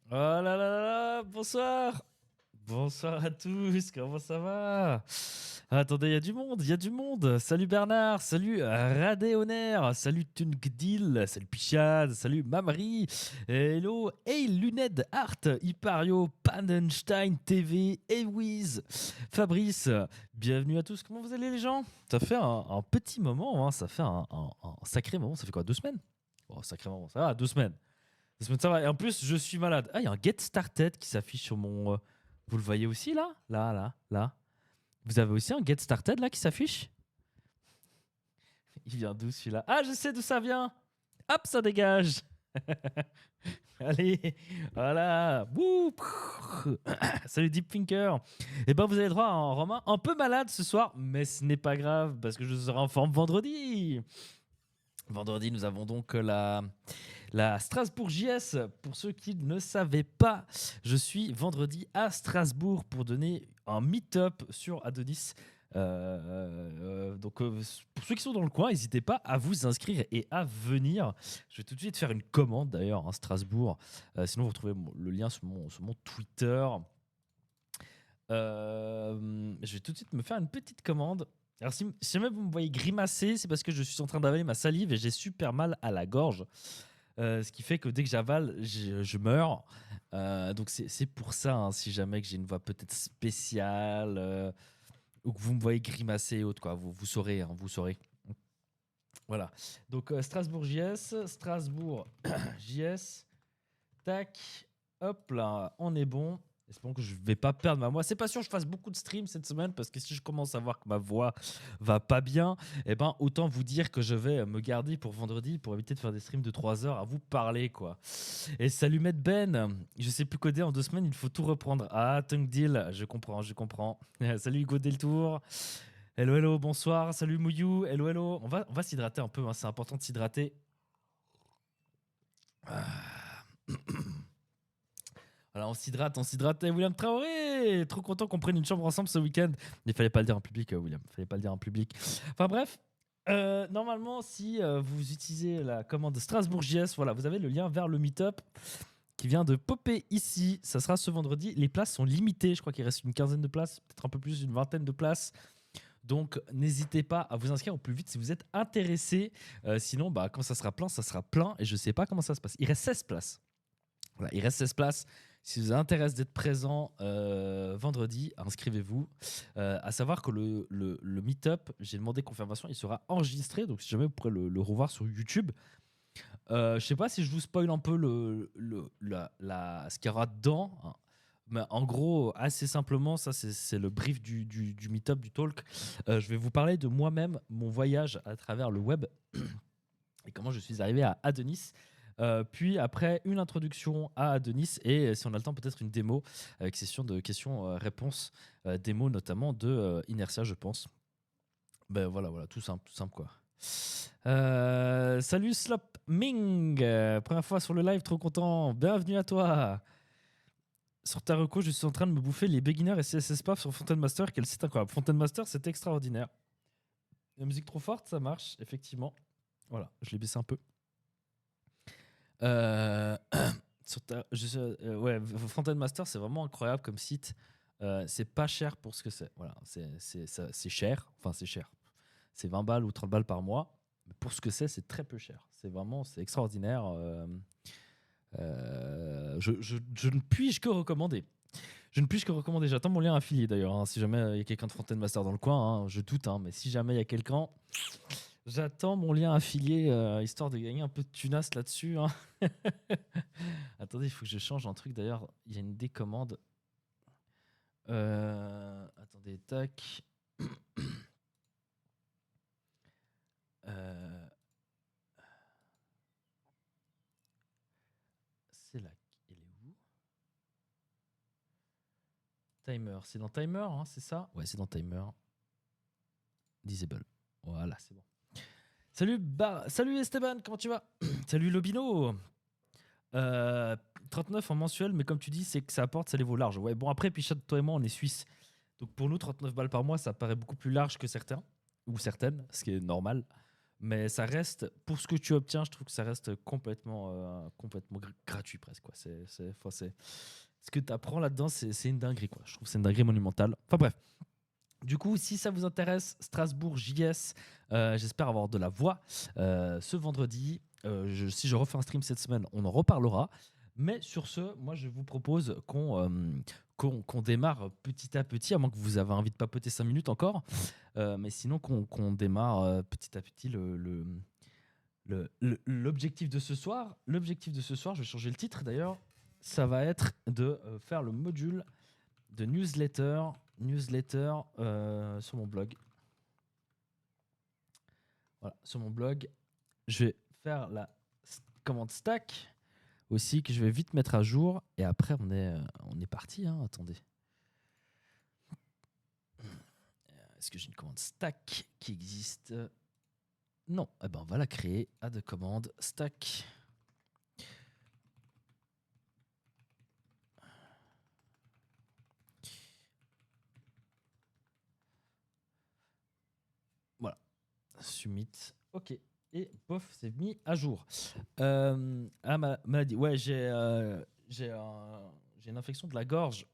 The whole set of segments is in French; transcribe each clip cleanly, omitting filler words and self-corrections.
Oh là là là là, bonsoir. Bonsoir à tous, comment ça va? Attendez, il y a du monde, il y a du monde. Salut Bernard, salut Radéonaire, salut Tungdil, salut Pichad, salut Mamri, hello, hey Luned Art, Hypario, Pannenstein TV, Ewiz, Fabrice, bienvenue à tous. Comment vous allez les gens? Ça fait un petit moment, hein, ça fait un sacré moment, ça fait quoi, 2 semaines? Oh, sacré moment, ça va, 2 semaines. Ça va. Et en plus, je suis malade. Ah, il y a un Get Started qui s'affiche sur mon. Vous le voyez aussi là? Là, là, là. Vous avez aussi un Get Started là qui s'affiche? Il vient d'où celui-là? Ah, je sais d'où ça vient! Hop, ça dégage! Allez, voilà. Wouh. Salut Deep Thinker. Et ben, vous avez droit à un Romain un peu malade ce soir, mais ce n'est pas grave parce que je serai en forme vendredi. Vendredi, nous avons donc la Strasbourg JS. Pour ceux qui ne savaient pas, je suis vendredi à Strasbourg pour donner un meet-up sur Adonis. Donc, pour ceux qui sont dans le coin, n'hésitez pas à vous inscrire et à venir. Je vais tout de suite faire une commande d'ailleurs à Strasbourg. Sinon, vous retrouvez le lien sur mon Twitter. Je vais tout de suite me faire une petite commande. Alors, si jamais vous me voyez grimacer, c'est parce que je suis en train d'avaler ma salive et j'ai super mal à la gorge. Ce qui fait que dès que j'avale, je meurs. Donc, c'est pour ça, hein, si jamais que j'ai une voix peut-être spéciale ou que vous me voyez grimacer et autres, quoi. Vous saurez, hein, vous saurez. Voilà. Donc, Strasbourg JS, Strasbourg JS. Tac. Hop là, on est bon. Espérons que je vais pas perdre ma voix. C'est pas sûr que je fasse beaucoup de streams cette semaine parce que si je commence à voir que ma voix va pas bien, eh ben autant vous dire que je vais me garder pour vendredi pour éviter de faire des streams de 3 heures à vous parler quoi. Et salut Maître Ben, je sais plus coder en 2 semaines, il faut tout reprendre. Ah, Tunk Deal, je comprends, je comprends. Salut Hugo Deltour. Hello, hello, bonsoir. Salut Mouyou. Hello, hello. On va s'hydrater un peu, hein, c'est important de s'hydrater. Ah. Alors on s'hydrate, on s'hydrate. Et William Traoré, trop content qu'on prenne une chambre ensemble ce week-end. Il fallait pas le dire en public, William. Il fallait pas le dire en public. Enfin bref, normalement, si vous utilisez la commande Strasbourg JS, voilà, vous avez le lien vers le meet-up qui vient de popper ici. Ça sera ce vendredi. Les places sont limitées. Je crois qu'il reste une quinzaine de places, peut-être un peu plus, une vingtaine de places. Donc n'hésitez pas à vous inscrire au plus vite si vous êtes intéressé. Sinon, bah, quand ça sera plein, ça sera plein. Et je sais pas comment ça se passe. Il reste 16 places. Voilà, il reste 16 places. Si vous intéresse d'être présent vendredi, inscrivez-vous. À savoir que le meet-up, j'ai demandé confirmation, il sera enregistré. Donc, si jamais vous pourrez le revoir sur YouTube. Je sais pas si je vous spoil un peu ce qu'il y aura dedans, hein. Mais en gros, assez simplement, ça c'est le brief du meet-up, du talk. Je vais vous parler de moi-même, mon voyage à travers le web et comment je suis arrivé à Adonis. Puis après, une introduction à Adonis et si on a le temps, peut-être une démo avec session de questions-réponses, démo notamment de Inertia, je pense. Ben voilà, tout simple quoi. Salut Slop Ming, première fois sur le live, trop content. Bienvenue à toi. Sur ta reco, je suis en train de me bouffer les beginners et CSS Path sur Fontaine Master. Quel site incroyable. Fontaine Master, c'est extraordinaire. La musique trop forte, ça marche, effectivement. Voilà, je l'ai baissé un peu. Euh, ouais, Fontaine Master, c'est vraiment incroyable comme site. C'est pas cher pour ce que c'est. Voilà, c'est cher. Enfin, c'est cher. C'est 20 balles ou 30 balles par mois. Mais pour ce que c'est très peu cher. C'est extraordinaire. Je ne puis-je que recommander. Je ne puis-je que recommander. J'attends mon lien affilié d'ailleurs, hein. Si jamais il y a quelqu'un de Fontaine Master dans le coin, hein, je doute, hein, mais si jamais il y a quelqu'un, j'attends mon lien affilié histoire de gagner un peu de tunas là-dessus, hein. Attendez, il faut que je change un truc d'ailleurs. Il y a une décommande. Attendez, tac. C'est là. Il est où? Timer. C'est dans Timer, hein, c'est ça? Ouais, c'est dans Timer. Disable. Voilà, c'est bon. Salut Esteban, comment tu vas? Salut Lobino. 39 en mensuel, mais comme tu dis, c'est que ça apporte, ça les vaut large. Ouais, bon, après, Pichat, toi et moi, on est suisse. Donc pour nous, 39 balles par mois, ça paraît beaucoup plus large que certains, ou certaines, ce qui est normal. Mais ça reste, pour ce que tu obtiens, je trouve que ça reste complètement gratuit presque, quoi. Ce que tu apprends là-dedans, c'est une dinguerie, quoi. Je trouve que c'est une dinguerie monumentale. Enfin bref. Du coup, si ça vous intéresse, Strasbourg JS, j'espère avoir de la voix ce vendredi. Si je refais un stream cette semaine, on en reparlera. Mais sur ce, moi, je vous propose qu'on démarre petit à petit, à moins que vous avez envie de papoter 5 minutes encore. Mais sinon, qu'on démarre petit à petit l'objectif de ce soir. L'objectif de ce soir, je vais changer le titre d'ailleurs, ça va être de faire le module de newsletter sur mon blog. Voilà, sur mon blog, je vais faire la commande stack aussi que je vais vite mettre à jour et après on est parti. Hein, attendez. Est-ce que j'ai une commande stack qui existe? Non. Eh ben on va la créer. Add commande stack. Voilà. Submit. Ok. Et pof, c'est mis à jour. Maladie. Ouais, j'ai une infection de la gorge,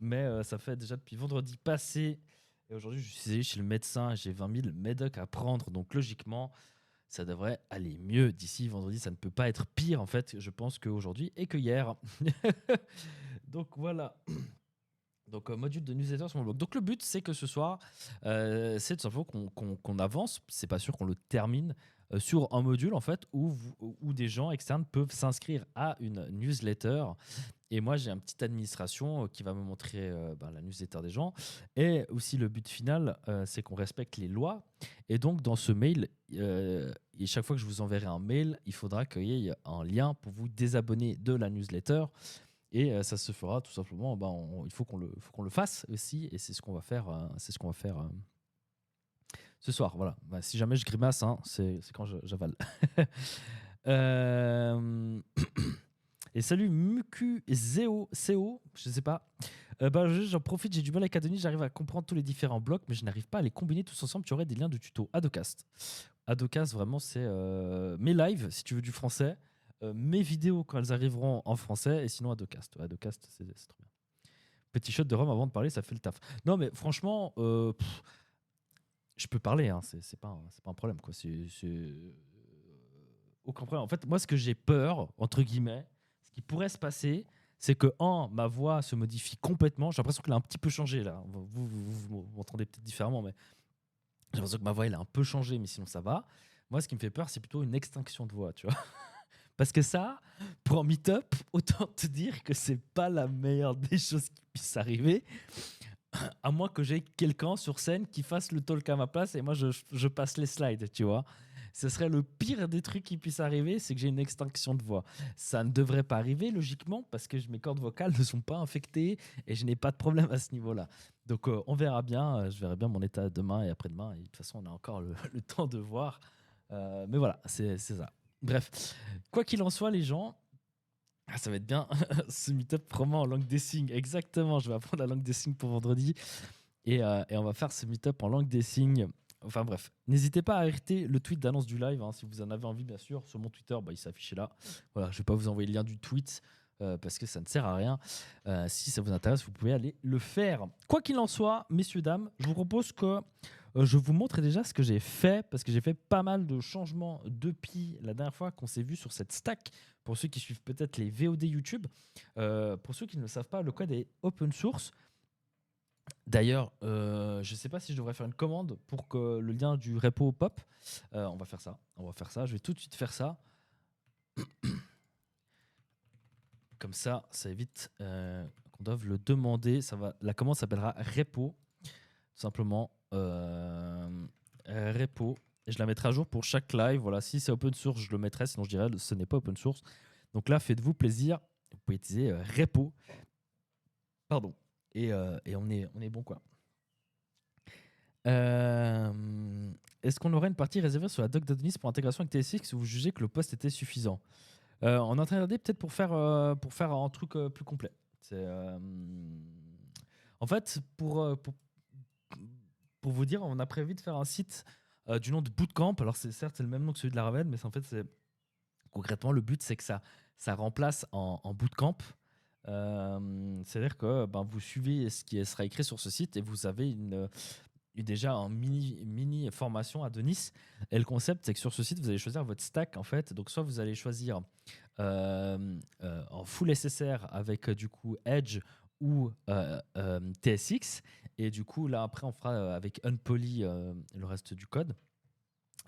mais ça fait déjà depuis vendredi passé. Et aujourd'hui, je suis allé chez le médecin. J'ai 20 000 médocs à prendre. Donc, logiquement, ça devrait aller mieux d'ici vendredi. Ça ne peut pas être pire, en fait, je pense, qu'aujourd'hui et que hier. Donc, voilà. Donc, module de newsletter sur mon blog. Donc, le but, c'est que ce soir, c'est tout simplement qu'on avance. C'est pas sûr qu'on le termine sur un module, en fait, où des gens externes peuvent s'inscrire à une newsletter. Et moi, j'ai une petite administration qui va me montrer la newsletter des gens. Et aussi, le but final, c'est qu'on respecte les lois. Et donc, dans ce mail, et chaque fois que je vous enverrai un mail, il faudra qu'il y ait un lien pour vous désabonner de la newsletter. Et ça se fera tout simplement. Il faut qu'on le fasse aussi. Et c'est ce qu'on va faire. Ce soir. Voilà. Si jamais je grimace, hein, c'est quand j'avale. Et salut Muku Zeo, je sais pas. J'en profite, j'ai du mal avec Adonis, j'arrive à comprendre tous les différents blocs, mais je n'arrive pas à les combiner tous ensemble. Tu aurais des liens de tuto. Adocast. Adocast, vraiment, c'est mes lives, si tu veux du français, mes vidéos quand elles arriveront en français, et sinon Adocast. Ouais, Adocast, c'est trop bien. Petit shot de rhum avant de parler, ça fait le taf. Non, mais franchement, je peux parler, hein, c'est pas un problème, quoi. Aucun problème. En fait, moi, ce que j'ai peur, entre guillemets, ce qui pourrait se passer, c'est que, ma voix se modifie complètement. J'ai l'impression qu'elle a un petit peu changé, là. Vous m'entendez peut-être différemment, mais j'ai l'impression que ma voix, elle a un peu changé, mais sinon, ça va. Moi, ce qui me fait peur, c'est plutôt une extinction de voix, tu vois. Parce que ça, pour un meet-up, autant te dire que c'est pas la meilleure des choses qui puissent arriver, à moins que j'ai quelqu'un sur scène qui fasse le talk à ma place et moi, je passe les slides, tu vois. Ce serait le pire des trucs qui puissent arriver, c'est que j'ai une extinction de voix. Ça ne devrait pas arriver, logiquement, parce que mes cordes vocales ne sont pas infectées et je n'ai pas de problème à ce niveau-là. Donc, on verra bien. Je verrai bien mon état demain et après-demain. Et de toute façon, on a encore le temps de voir. Mais voilà, c'est ça. Bref, quoi qu'il en soit, les gens, ça va être bien. Ce meet-up vraiment en langue des signes. Exactement, je vais apprendre la langue des signes pour vendredi. Et on va faire ce meet-up en langue des signes. Enfin bref, n'hésitez pas à arrêter le tweet d'annonce du live, hein, si vous en avez envie, bien sûr. Sur mon Twitter, il s'affiche là. Voilà, je ne vais pas vous envoyer le lien du tweet parce que ça ne sert à rien. Si ça vous intéresse, vous pouvez aller le faire. Quoi qu'il en soit, messieurs, dames, je vous propose que je vous montre déjà ce que j'ai fait parce que j'ai fait pas mal de changements depuis la dernière fois qu'on s'est vu sur cette stack. Pour ceux qui suivent peut-être les VOD YouTube, pour ceux qui ne le savent pas, le code est open source. D'ailleurs, je ne sais pas si je devrais faire une commande pour que le lien du repo pop. On va faire ça. Je vais tout de suite faire ça. Comme ça évite qu'on doive le demander. La commande s'appellera repo, tout simplement. Repo. Et je la mettrai à jour pour chaque live. Voilà, si c'est open source, je le mettrai. Sinon, je dirais ce n'est pas open source. Donc là, faites-vous plaisir. Vous pouvez utiliser repo. Pardon. Et on est bon, quoi. Est-ce qu'on aurait une partie réservée sur la doc d'Adonis pour intégration avec TSX ou vous jugez que le poste était suffisant? On est en train de regarder peut-être pour faire un truc plus complet. En fait, pour vous dire, on a prévu de faire un site du nom de Bootcamp. Alors certes c'est le même nom que celui de Laravel, mais en fait c'est concrètement le but c'est que ça remplace en bootcamp. C'est-à-dire que ben, vous suivez ce qui sera écrit sur ce site et vous avez déjà en mini formation à Denis. Et le concept, c'est que sur ce site, vous allez choisir votre stack en fait. Donc, soit vous allez choisir en full SSR avec du coup Edge ou TSX. Et du coup, là, après, on fera avec Unpoly le reste du code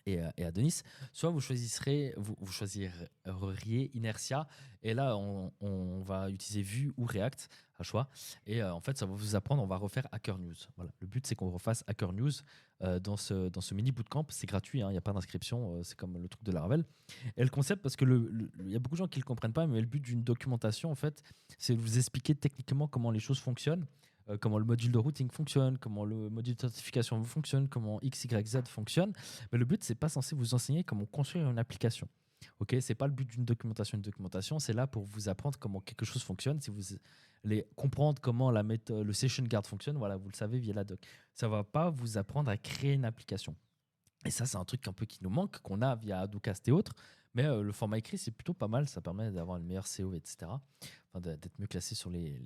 et à Denis, soit vous choisiriez Inertia, et là on va utiliser Vue ou React à choix, et en fait ça va vous apprendre, on va refaire Hacker News. Voilà. Le but c'est qu'on refasse Hacker News dans ce mini bootcamp, c'est gratuit, il n'y a pas d'inscription, c'est comme le truc de Laravel. Et le concept, parce que il y a beaucoup de gens qui ne le comprennent pas, mais le but d'une documentation en fait, c'est de vous expliquer techniquement comment les choses fonctionnent. Comment le module de routing fonctionne, comment le module de certification fonctionne, comment X, Y, Z fonctionne. Mais le but, c'est pas censé vous enseigner comment construire une application. Ok, c'est pas le but d'une documentation. Une documentation, c'est là pour vous apprendre comment quelque chose fonctionne. Si vous allez comprendre comment la méthode, le session guard fonctionne, voilà, vous le savez via la doc. Ça va pas vous apprendre à créer une application. Et ça, c'est un truc un peu qui nous manque, qu'on a via Adoocast et autres. Mais le format écrit, c'est plutôt pas mal. Ça permet d'avoir une meilleure SEO, etc. Enfin, d'être mieux classé sur les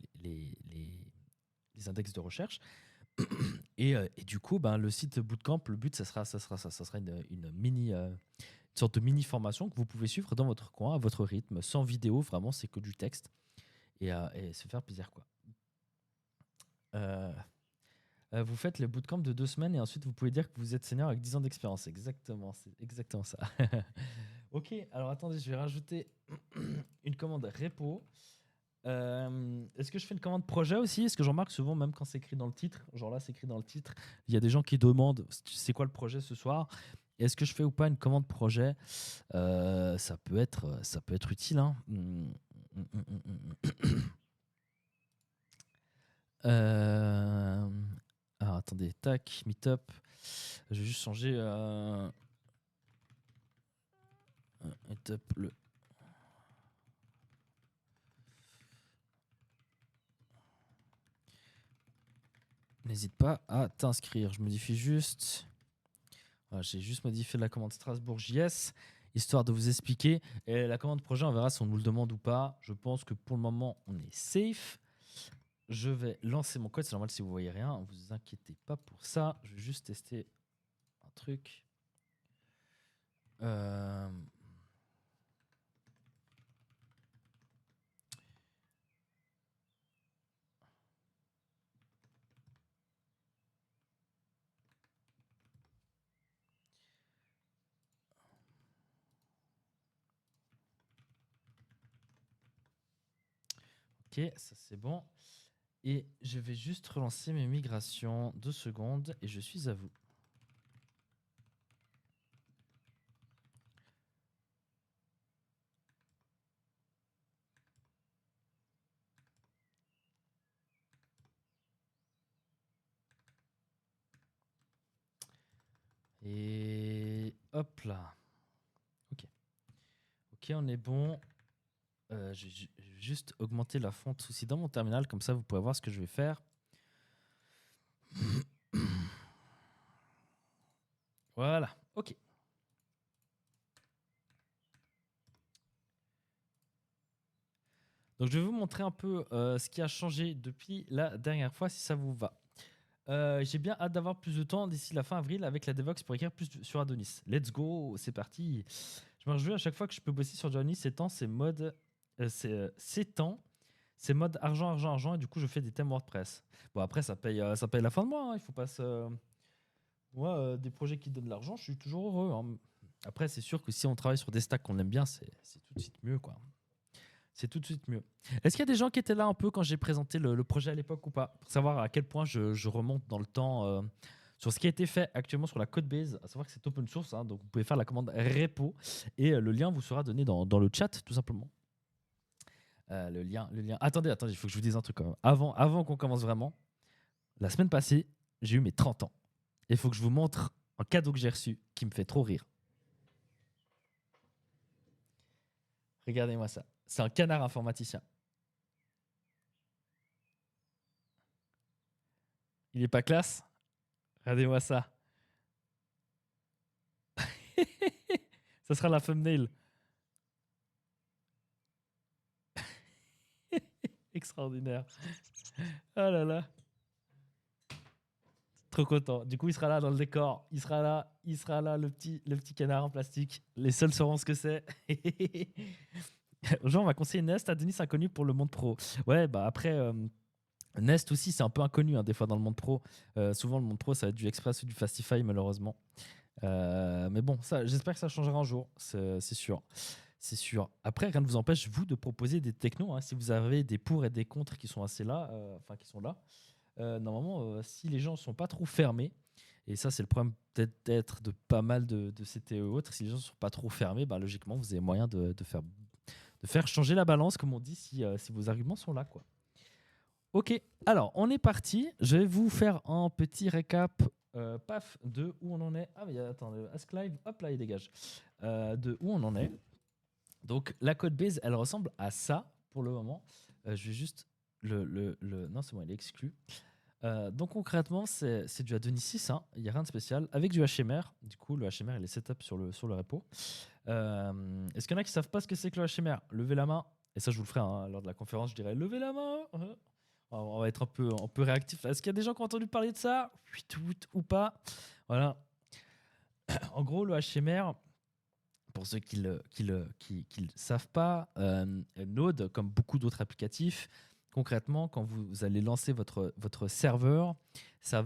index de recherche. Et du coup, ben, le site Bootcamp, le but, ça sera une sorte de mini formation que vous pouvez suivre dans votre coin, à votre rythme, sans vidéo, vraiment, c'est que du texte. Et se faire plaisir, quoi. Euh, vous faites le bootcamp de 2 semaines et ensuite vous pouvez dire que vous êtes senior avec 10 ans d'expérience. Exactement, c'est exactement ça. Ok, alors attendez, je vais rajouter une commande repo. Est-ce que je fais une commande projet aussi? Est-ce que j'en marque souvent, même quand c'est écrit dans le titre? Genre là, c'est écrit dans le titre. Il y a des gens qui demandent c'est quoi le projet ce soir. Est-ce que je fais ou pas une commande projet? Ça peut être utile. Hein. Euh, alors attendez, tac, meetup. Je vais juste changer meetup, le. N'hésite pas à t'inscrire. Je modifie juste. Voilà, j'ai juste modifié la commande Strasbourg JS, histoire de vous expliquer. Et la commande projet, on verra si on nous le demande ou pas. Je pense que pour le moment, on est safe. Je vais lancer mon code. C'est normal si vous voyez rien. Ne vous inquiétez pas pour ça. Je vais juste tester un truc. Euh... Ok, ça c'est bon. Et je vais juste relancer mes migrations. 2 secondes et je suis à vous. Et hop là. Ok. Ok, on est bon. Je vais juste augmenter la fonte aussi dans mon terminal, comme ça vous pouvez voir ce que je vais faire. Voilà, ok. Donc je vais vous montrer un peu ce qui a changé depuis la dernière fois, si ça vous va. J'ai bien hâte d'avoir plus de temps d'ici la fin avril avec la Devox pour écrire plus sur Adonis. Let's go, c'est parti. Je me réjouis à chaque fois que je peux bosser sur Adonis, c'est mode argent, argent, argent, et du coup je fais des thèmes WordPress. Bon après ça paye la fin de mois, hein, il faut pas se... Moi, des projets qui donnent de l'argent, je suis toujours heureux. Hein. Après, c'est sûr que si on travaille sur des stacks qu'on aime bien, c'est tout de suite mieux, quoi. C'est tout de suite mieux. Est-ce qu'il y a des gens qui étaient là un peu quand j'ai présenté le projet à l'époque ou pas? Pour savoir à quel point je remonte dans le temps sur ce qui a été fait actuellement sur la Codebase. À savoir que c'est open source, hein, donc vous pouvez faire la commande repo et le lien vous sera donné dans le chat, tout simplement. Le lien. Attendez, il faut que je vous dise un truc quand même. Avant qu'on commence vraiment, la semaine passée, j'ai eu mes 30 ans. Il faut que je vous montre un cadeau que j'ai reçu qui me fait trop rire. Regardez-moi ça. C'est un canard informaticien. Il est pas classe? Regardez-moi ça. Ça sera la thumbnail. Extraordinaire. Oh là là. Trop content. Du coup, il sera là dans le décor. Il sera là, le petit canard en plastique. Les seuls sauront ce que c'est. Jean, on va conseiller Nest à Denis Inconnu pour le monde pro. Ouais, bah après, Nest aussi, c'est un peu inconnu des fois dans le monde pro. Souvent, le monde pro, ça va être du Express ou du Fastify, malheureusement. Mais bon, ça, j'espère que ça changera un jour, c'est sûr. C'est sûr. Après, rien ne vous empêche, vous, de proposer des technos. Si vous avez des pour et des contre qui sont assez là, qui sont là. Normalement, si les gens ne sont pas trop fermés, et ça, c'est le problème peut-être de pas mal de CTE et autres, si les gens ne sont pas trop fermés, bah, logiquement, vous avez moyen de faire changer la balance, comme on dit, si vos arguments sont là, quoi. Ok, alors on est parti. Je vais vous faire un petit récap, paf, de où on en est. Ah, mais attends, Ask Live, hop là, il dégage. De où on en est. Donc la code base, elle ressemble à ça pour le moment. Je vais juste non, c'est bon, il est exclu. Donc concrètement, c'est du Adonis 6, il n'y a rien de spécial, avec du HMR. Du coup, le HMR, il est setup sur le repo. Est-ce qu'il y en a qui ne savent pas ce que c'est que le HMR? Levez la main. Et ça, je vous le ferai lors de la conférence, je dirais levez la main. On va être un peu réactif. Est-ce qu'il y a des gens qui ont entendu parler de ça? Ou pas? Voilà. En gros, le HMR, pour ceux qui le savent pas, Node, comme beaucoup d'autres applicatifs, concrètement, quand vous allez lancer votre serveur, ça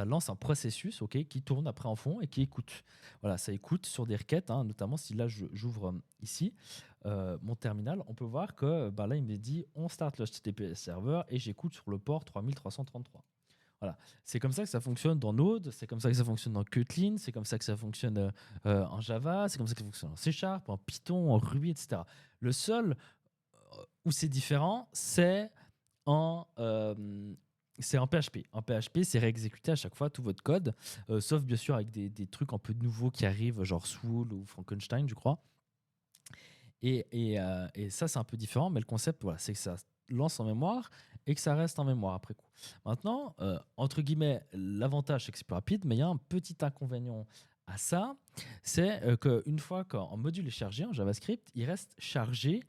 lance un processus, qui tourne après en fond et qui écoute. Voilà, ça écoute sur des requêtes, notamment si là j'ouvre ici mon terminal, on peut voir que là il me dit on start le HTTPS serveur et j'écoute sur le port 3333. Voilà. C'est comme ça que ça fonctionne dans Node, c'est comme ça que ça fonctionne dans Kotlin, c'est comme ça que ça fonctionne en Java, c'est comme ça que ça fonctionne en C#, en Python, en Ruby, etc. Le seul où c'est différent, c'est en PHP. En PHP, c'est réexécuté à chaque fois tout votre code, sauf bien sûr avec des trucs un peu nouveaux qui arrivent, genre Swool ou Frankenstein, je crois. Et ça, c'est un peu différent, mais le concept, voilà, c'est que ça lance en mémoire et que ça reste en mémoire après coup. Maintenant, entre guillemets, l'avantage, c'est que c'est plus rapide, mais il y a un petit inconvénient à ça, c'est qu'une fois qu'un module est chargé en JavaScript, il reste chargé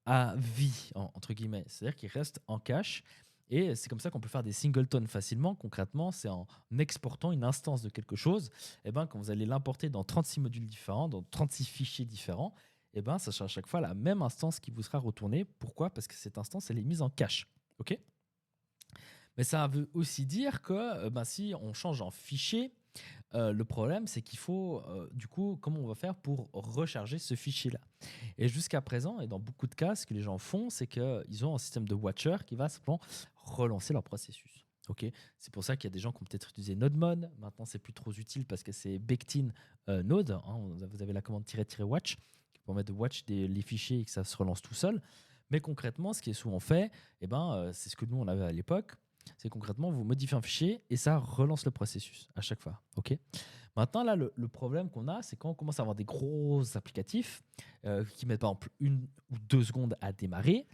à vie, entre guillemets. C'est-à-dire qu'il reste en cache. Et c'est comme ça qu'on peut faire des singletons facilement. Concrètement, c'est en exportant une instance de quelque chose. Quand vous allez l'importer dans 36 modules différents, dans 36 fichiers différents, ça sera à chaque fois la même instance qui vous sera retournée. Pourquoi? Parce que cette instance, elle est mise en cache. OK? Mais ça veut aussi dire que si on change en fichier, le problème, c'est qu'il faut, du coup, comment on va faire pour recharger ce fichier-là? Et jusqu'à présent, et dans beaucoup de cas, ce que les gens font, c'est qu'ils ont un système de watcher qui va simplement relancer leur processus. Okay, c'est pour ça qu'il y a des gens qui ont peut-être utilisé NodeMon. Maintenant, c'est plus trop utile parce que c'est baked in Node. Vous avez la commande "-watch" qui permet de watch les fichiers et que ça se relance tout seul. Mais concrètement, ce qui est souvent fait, c'est ce que nous, on avait à l'époque. C'est concrètement, vous modifiez un fichier et ça relance le processus à chaque fois. Okay, maintenant, là, le problème qu'on a, c'est quand on commence à avoir des gros applicatifs qui mettent par exemple 1 ou 2 secondes à démarrer,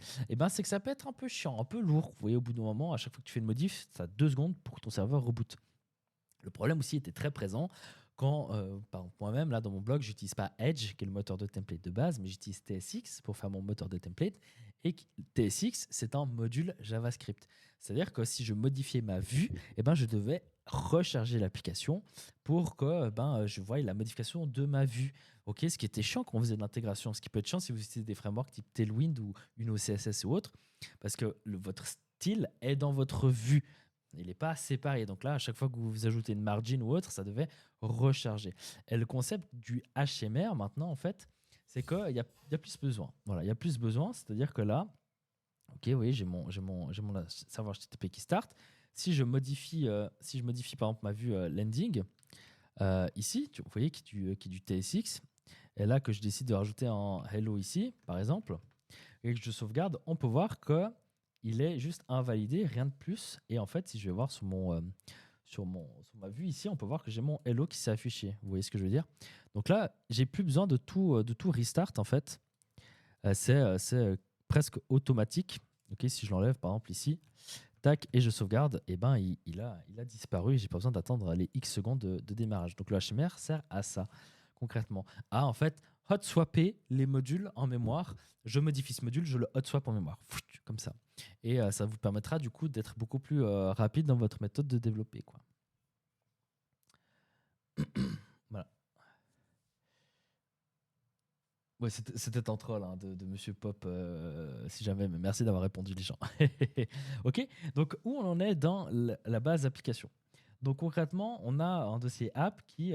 c'est que ça peut être un peu chiant, un peu lourd. Vous voyez, au bout d'un moment, à chaque fois que tu fais une modif, ça a 2 secondes pour que ton serveur reboot. Le problème aussi était très présent quand, par exemple, moi-même, là, dans mon blog, j'utilise pas Edge, qui est le moteur de template de base, mais j'utilise TSX pour faire mon moteur de template. Et TSX, c'est un module JavaScript. C'est-à-dire que si je modifiais ma vue, je devais recharger l'application pour que je voie la modification de ma vue. Ce qui était chiant quand on faisait de l'intégration. Ce qui peut être chiant si vous utilisez des frameworks type Tailwind ou une CSS ou autre, parce que votre style est dans votre vue. Il n'est pas séparé. Donc là, à chaque fois que vous ajoutez une margin ou autre, ça devait recharger. Et le concept du HMR, maintenant, en fait, c'est qu'il y a plus besoin. Voilà, il y a plus besoin, c'est-à-dire que là, ok, oui, j'ai mon serveur HTTP qui start. Si je modifie par exemple ma vue landing, ici, vous voyez, qui est du TSX, et là que je décide de rajouter un hello ici, par exemple, et que je sauvegarde, on peut voir que il est juste invalidé, rien de plus. Et en fait, si je vais voir sur ma vue ici, on peut voir que j'ai mon hello qui s'est affiché. Vous voyez ce que je veux dire? Donc là, j'ai plus besoin de tout restart en fait. C'est presque automatique. Ok, si je l'enlève par exemple ici, tac, et je sauvegarde, il a disparu. J'ai pas besoin d'attendre les X secondes de démarrage. Donc le HMR sert à ça. concrètement, à en fait hot swapper les modules en mémoire. Je modifie ce module, je le hot swap en mémoire, comme ça. Et ça vous permettra du coup d'être beaucoup plus rapide dans votre méthode de développer, quoi. Voilà. Ouais, c'était un troll hein, de Monsieur Pop, si jamais, mais merci d'avoir répondu les gens. Ok, donc où on en est dans la base application. Donc concrètement, on a un dossier app qui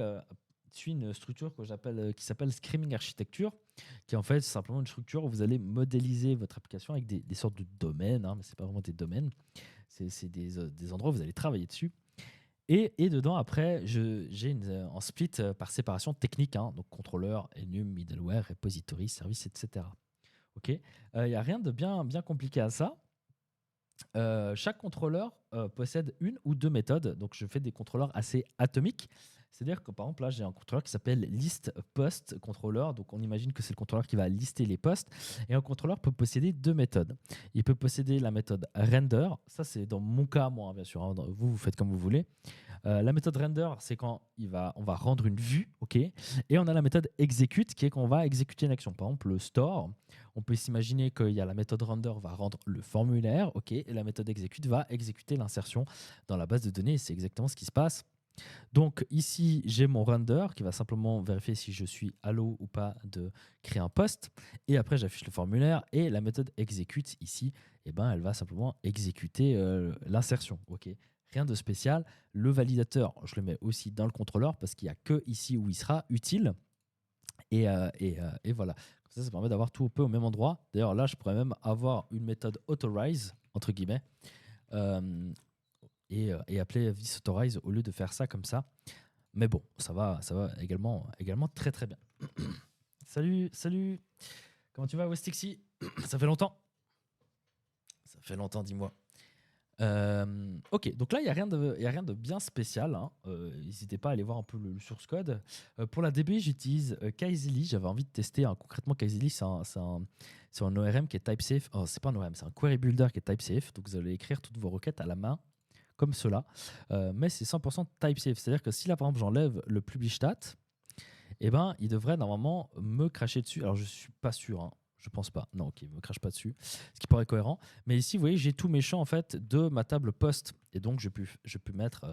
suit une structure que qui s'appelle Screaming Architecture, qui est en fait simplement une structure où vous allez modéliser votre application avec des sortes de domaines, hein, mais c'est pas vraiment des domaines, c'est des endroits où vous allez travailler dessus. Et dedans, après, j'ai un split par séparation technique, hein, donc contrôleur, enum, middleware, repository, service, etc. Ok, il n'y a rien de bien compliqué à ça. Chaque contrôleur possède une ou deux méthodes. Donc, je fais des contrôleurs assez atomiques. C'est-à-dire que, par exemple, là, j'ai un contrôleur qui s'appelle list post contrôleur. Donc, on imagine que c'est le contrôleur qui va lister les posts. Et un contrôleur peut posséder deux méthodes. Il peut posséder la méthode render. Ça, c'est dans mon cas, moi, hein, bien sûr. Hein. Vous faites comme vous voulez. La méthode render, c'est quand on va rendre une vue, ok. Et on a la méthode execute, qui est quand on va exécuter une action. Par exemple, le store, on peut s'imaginer qu'il y a la méthode render va rendre le formulaire, ok, et la méthode execute va exécuter l'insertion dans la base de données. C'est exactement ce qui se passe. Donc ici, j'ai mon render qui va simplement vérifier si je suis allo ou pas de créer un post. Et après, j'affiche le formulaire et la méthode execute ici, eh ben, elle va simplement exécuter l'insertion. Ok, rien de spécial. Le validateur, je le mets aussi dans le contrôleur parce qu'il n'y a que ici où il sera utile. Et voilà. Comme ça permet d'avoir tout un peu au même endroit. D'ailleurs, là, je pourrais même avoir une méthode authorize, entre guillemets, euh, et appeler visAuthorize au lieu de faire ça comme ça. Mais bon, ça va également très très bien. Salut, salut. Comment tu vas, Westixi? Ça fait longtemps. Ça fait longtemps, dis-moi. Ok, donc là, il n'y a rien de bien spécial. Hein. N'hésitez pas à aller voir un peu le source code. Pour la DB, j'utilise Kaizili. J'avais envie de tester. Hein. Concrètement, Kaizili, c'est un ORM qui est type safe. Oh, c'est pas un ORM, c'est un query builder qui est type safe. Donc, vous allez écrire toutes vos requêtes à la main, comme cela. Mais c'est 100% type safe. C'est-à-dire que si là, par exemple, j'enlève le publish stat, eh ben, il devrait normalement me cracher dessus. Alors, je suis pas sûr. Hein. Je pense pas. Non, ok, il me crache pas dessus. Ce qui paraît cohérent. Mais ici, vous voyez, j'ai tous mes champs en fait de ma table post. Et donc, je peux mettre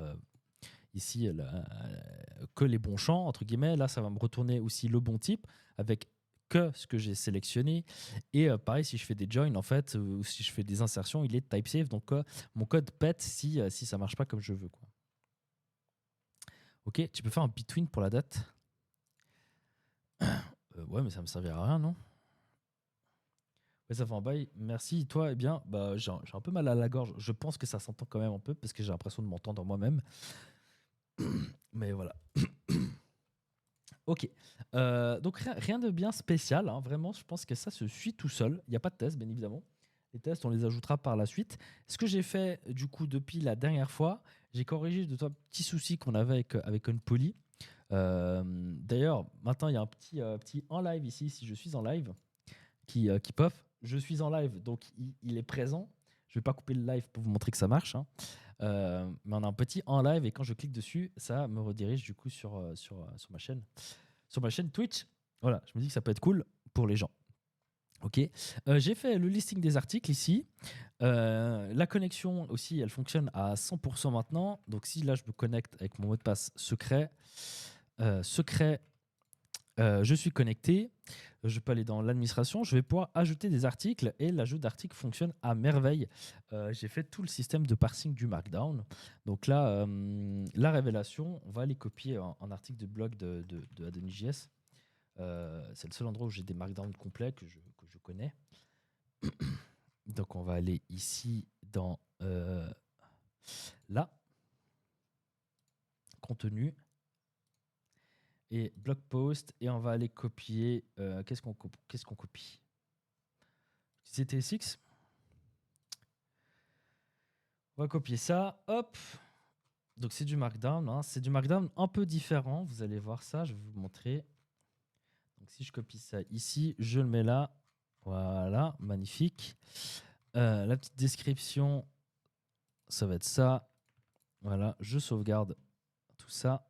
ici que les bons champs, entre guillemets. Là, ça va me retourner aussi le bon type avec que ce que j'ai sélectionné. Et pareil, si je fais des joins, en fait, ou si je fais des insertions, il est type safe. Donc, mon code pète si ça marche pas comme je veux. Quoi. Ok, tu peux faire un between pour la date. Ouais, mais ça me servira à rien, non? Ouais, ça fait un bail. Merci. Toi, eh bien, bah, j'ai un peu mal à la gorge. Je pense que ça s'entend quand même un peu parce que j'ai l'impression de m'entendre moi-même. Mais voilà. Ok. Donc, rien de bien spécial. Hein. Vraiment, je pense que ça se suit tout seul. Il n'y a pas de test, bien évidemment. Les tests, on les ajoutera par la suite. Ce que j'ai fait, du coup, depuis la dernière fois, j'ai corrigé de trois petits soucis qu'on avait avec Unpoly. D'ailleurs, maintenant, il y a un petit en live ici, si je suis en live, qui pop. Je suis en live, donc il est présent. Je vais pas couper le live pour vous montrer que ça marche. Hein. Mais on a un petit en live et quand je clique dessus, ça me redirige du coup sur ma chaîne. Sur ma chaîne Twitch. Voilà, je me dis que ça peut être cool pour les gens. Ok, j'ai fait le listing des articles ici. La connexion aussi, elle fonctionne à 100% maintenant. Donc si là je me connecte avec mon mot de passe secret, je suis connecté, je peux aller dans l'administration, je vais pouvoir ajouter des articles et l'ajout d'articles fonctionne à merveille. J'ai fait tout le système de parsing du Markdown. Donc là, la révélation, on va aller copier un article de blog de Adonis.js. C'est le seul endroit où j'ai des Markdown complets que je connais. Donc on va aller ici dans là, contenu et blog post et on va aller copier. Qu'est-ce qu'on copie? C'est TSX. On va copier ça. Hop. Donc c'est du Markdown. Hein. C'est du Markdown un peu différent. Vous allez voir ça. Je vais vous montrer. Donc si je copie ça ici, je le mets là. Voilà, magnifique. La petite description, ça va être ça. Voilà, je sauvegarde tout ça.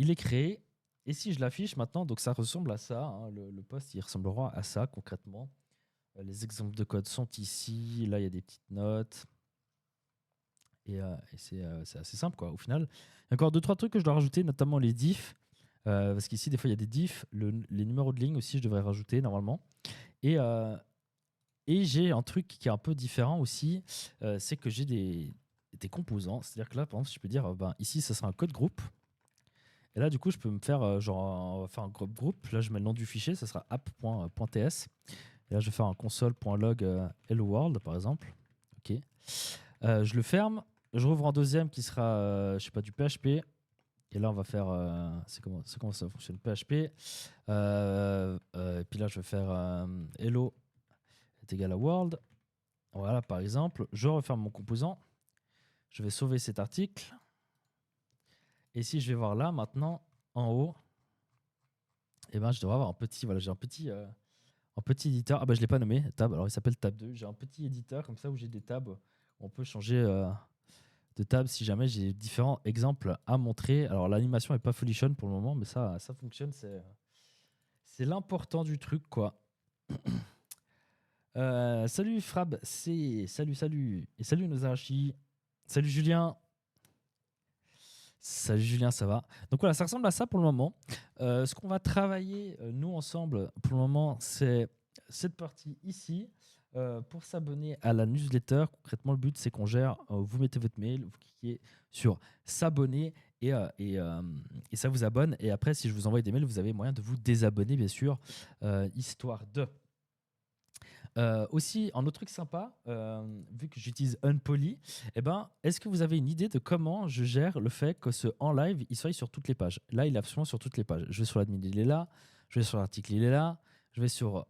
Il est créé. Et si je l'affiche maintenant, donc ça ressemble à ça, hein, le post il ressemblera à ça concrètement. Les exemples de code sont ici, là il y a des petites notes. Et c'est assez simple quoi au final. Il y a encore 2-3 trucs que je dois rajouter, notamment les diffs. Parce qu'ici des fois il y a des diffs, les numéros de ligne aussi je devrais rajouter normalement. Et, euh, et j'ai un truc qui est un peu différent aussi, c'est que j'ai des composants. C'est-à-dire que là par exemple je peux dire, ben, ici ça sera un code groupe. Et là du coup je peux me faire on va faire un groupe. Là je mets le nom du fichier, ça sera app.ts. Et là je vais faire un console.log hello world par exemple. Ok. Je le ferme. Je rouvre un deuxième qui sera, je sais pas, du PHP. Et là, on va faire. C'est comment ça fonctionne PHP. Et puis là, je vais faire hello est égal à world. Voilà, par exemple. Je referme mon composant. Je vais sauver cet article. Et si je vais voir là, maintenant, en haut, eh ben, je devrais avoir un petit. Voilà, j'ai un petit éditeur. Ah, bah, je ne l'ai pas nommé. Tab. Alors, il s'appelle Tab 2. J'ai un petit éditeur comme ça où j'ai des tabs. On peut changer. De table si jamais j'ai différents exemples à montrer. Alors l'animation est pas folichonne pour le moment, mais ça fonctionne, c'est l'important du truc quoi. Salut Frab, salut et salut Nozarashi, salut Julien. Salut Julien, ça va? Donc voilà, ça ressemble à ça pour le moment. Ce qu'on va travailler nous ensemble pour le moment, c'est cette partie ici. Pour s'abonner à la newsletter, concrètement, le but c'est qu'on gère, vous mettez votre mail, vous cliquez sur s'abonner et ça vous abonne. Et après, si je vous envoie des mails, vous avez moyen de vous désabonner, bien sûr, histoire de. Aussi, un autre truc sympa, vu que j'utilise Unpoly, eh ben, est-ce que vous avez une idée de comment je gère le fait que ce en live, il soit sur toutes les pages? Là, il est absolument sur toutes les pages. Je vais sur l'admin, il est là. Je vais sur l'article, il est là. Je vais sur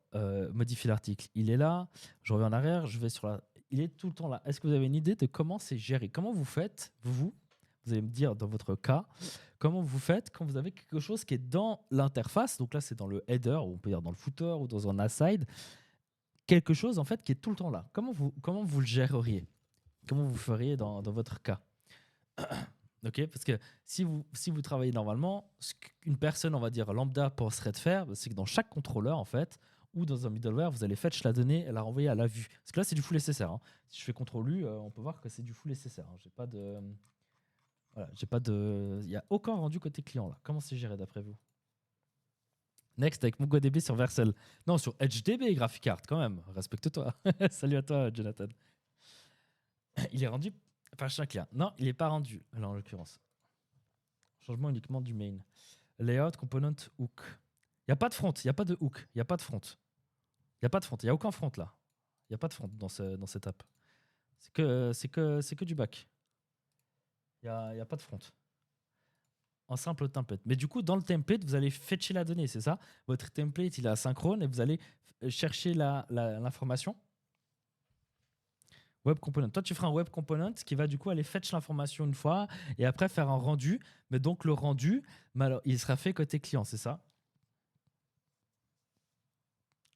modifier l'article, il est là. Je reviens en arrière, je vais sur la... Il est tout le temps là. Est-ce que vous avez une idée de comment c'est géré? Comment vous faites, vous allez me dire dans votre cas, comment vous faites quand vous avez quelque chose qui est dans l'interface? Donc là, c'est dans le header, ou on peut dire dans le footer, ou dans un aside, quelque chose en fait qui est tout le temps là. Comment vous le géreriez? Comment vous feriez dans votre cas? Ok, parce que si vous travaillez normalement, ce qu'une personne, on va dire lambda, penserait de faire, c'est que dans chaque contrôleur en fait, ou dans un middleware, vous allez fetch la donnée et la renvoyer à la vue. Parce que là, c'est du full SSR, hein. Si je fais CTRL U, on peut voir que c'est du full SSR, hein. J'ai pas de, voilà, il y a aucun rendu côté client là. Comment c'est géré d'après vous? Next avec MongoDB sur Vercel. Non, sur EdgeDB, GraphiCart, quand même. Respecte-toi. Salut à toi, Jonathan. Il est rendu par chaque client. Non, il n'est pas rendu, là, en l'occurrence. Changement uniquement du main. Layout, component, hook. Il n'y a pas de front, il n'y a pas de hook, il n'y a pas de front. Il n'y a pas de front, il n'y a aucun front là. Il n'y a pas de front dans cette app. C'est que du back. Il n'y a pas de front. En simple template. Mais du coup, dans le template, vous allez fetcher la donnée, c'est ça? Votre template, il est asynchrone et vous allez chercher l'information. Web component. Toi, tu feras un web component qui va du coup aller fetch l'information une fois et après faire un rendu. Mais donc, le rendu, alors, il sera fait côté client, c'est ça?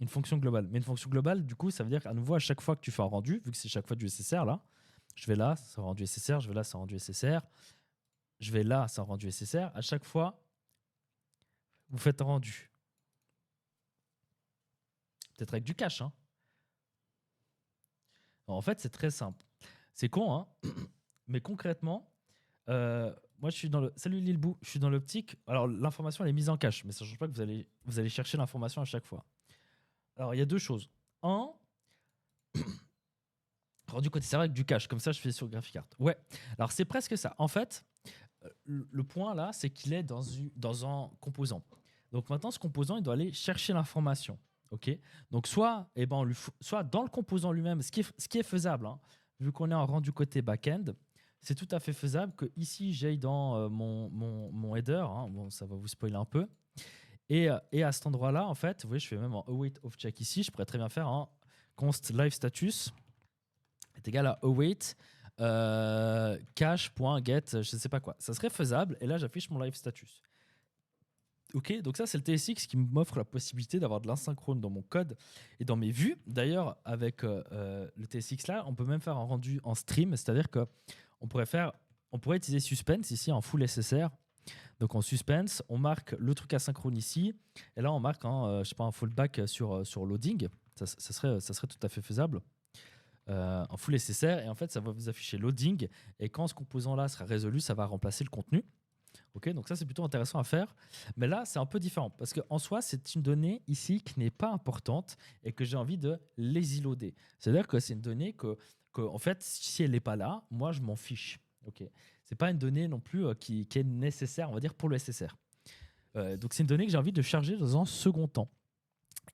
Une fonction globale. Mais une fonction globale, du coup, ça veut dire qu'à nouveau, à chaque fois que tu fais un rendu, vu que c'est chaque fois du SSR, là, je vais là, c'est un rendu SSR, je vais là, c'est un rendu SSR, je vais là, c'est un rendu SSR. À chaque fois, vous faites un rendu. Peut-être avec du cache, hein. En fait, c'est très simple. C'est con, hein. Mais concrètement, moi, je suis dans le... Salut Lilbou, je suis dans l'optique... Alors, l'information, elle est mise en cache, mais ça ne change pas que vous allez chercher l'information à chaque fois. Alors, il y a deux choses. Un, rendu côté serveur avec du cache. Comme ça, je fais sur GraphiCart. Ouais. Alors, c'est presque ça. En fait, le point là, c'est qu'il est dans un composant. Donc maintenant, ce composant, il doit aller chercher l'information. Ok. Donc soit, soit dans le composant lui-même, ce qui est faisable, hein, vu qu'on est en rendu côté back-end, c'est tout à fait faisable que ici j'aille dans mon header. Hein, bon, ça va vous spoiler un peu. Et à cet endroit-là, en fait, vous voyez, je fais même en await of check ici. Je pourrais très bien faire un const live status est égal à await cache.get, je ne sais pas quoi. Ça serait faisable. Et là, j'affiche mon live status. Ok, donc ça, c'est le TSX qui m'offre la possibilité d'avoir de l'asynchrone dans mon code et dans mes vues. D'ailleurs, avec le TSX là, on peut même faire un rendu en stream, c'est-à-dire qu'on pourrait utiliser Suspense ici en full SSR Donc en suspense, on marque le truc asynchrone ici. Et là, on marque je sais pas, un fallback sur loading. Ça serait tout à fait faisable. En full SSR. Et en fait, ça va vous afficher loading. Et quand ce composant-là sera résolu, ça va remplacer le contenu. Ok, donc ça, c'est plutôt intéressant à faire. Mais là, c'est un peu différent. Parce qu'en soi, c'est une donnée ici qui n'est pas importante et que j'ai envie de lazy loader. C'est-à-dire que c'est une donnée en fait, si elle n'est pas là, moi, je m'en fiche. Ok. C'est pas une donnée non plus qui est nécessaire, on va dire, pour le SSR. Donc, c'est une donnée que j'ai envie de charger dans un second temps.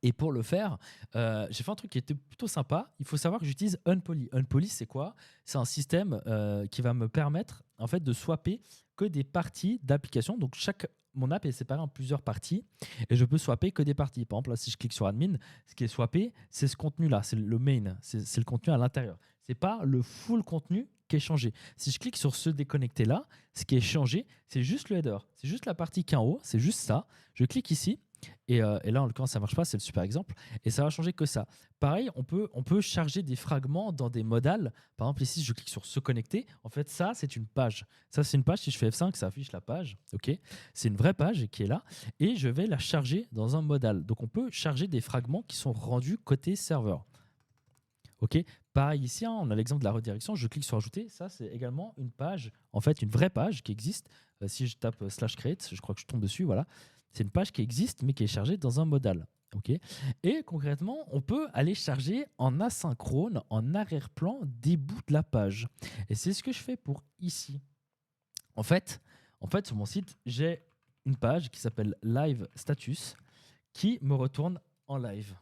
Et pour le faire, j'ai fait un truc qui était plutôt sympa. Il faut savoir que j'utilise Unpoly. Unpoly, c'est quoi? C'est un système qui va me permettre en fait de swapper que des parties d'application. Donc mon app est séparée en plusieurs parties et je peux swapper que des parties. Par exemple, là, si je clique sur admin, ce qui est swappé, c'est ce contenu-là, c'est le main, c'est le contenu à l'intérieur. C'est pas le full contenu qui est changé. Si je clique sur ce déconnecté-là, ce qui est changé, c'est juste le header. C'est juste la partie qui est en haut, c'est juste ça. Je clique ici. Et là, en l'occurrence, ça ne marche pas, c'est le super exemple. Et ça va changer que ça. Pareil, on peut charger des fragments dans des modales. Par exemple, ici, je clique sur se connecter. En fait, ça, c'est une page. Ça, c'est une page. Si je fais F5, ça affiche la page. Ok, c'est une vraie page qui est là. Et je vais la charger dans un modal. Donc, on peut charger des fragments qui sont rendus côté serveur. Ok, pareil ici, on a l'exemple de la redirection. Je clique sur ajouter. Ça, c'est également une page, en fait, une vraie page qui existe. Si je tape /create, je crois que je tombe dessus. Voilà. C'est une page qui existe, mais qui est chargée dans un modal. Okay. Et concrètement, on peut aller charger en asynchrone, en arrière-plan, des bouts de la page. Et c'est ce que je fais pour ici. En fait, sur mon site, j'ai une page qui s'appelle Live Status qui me retourne en live.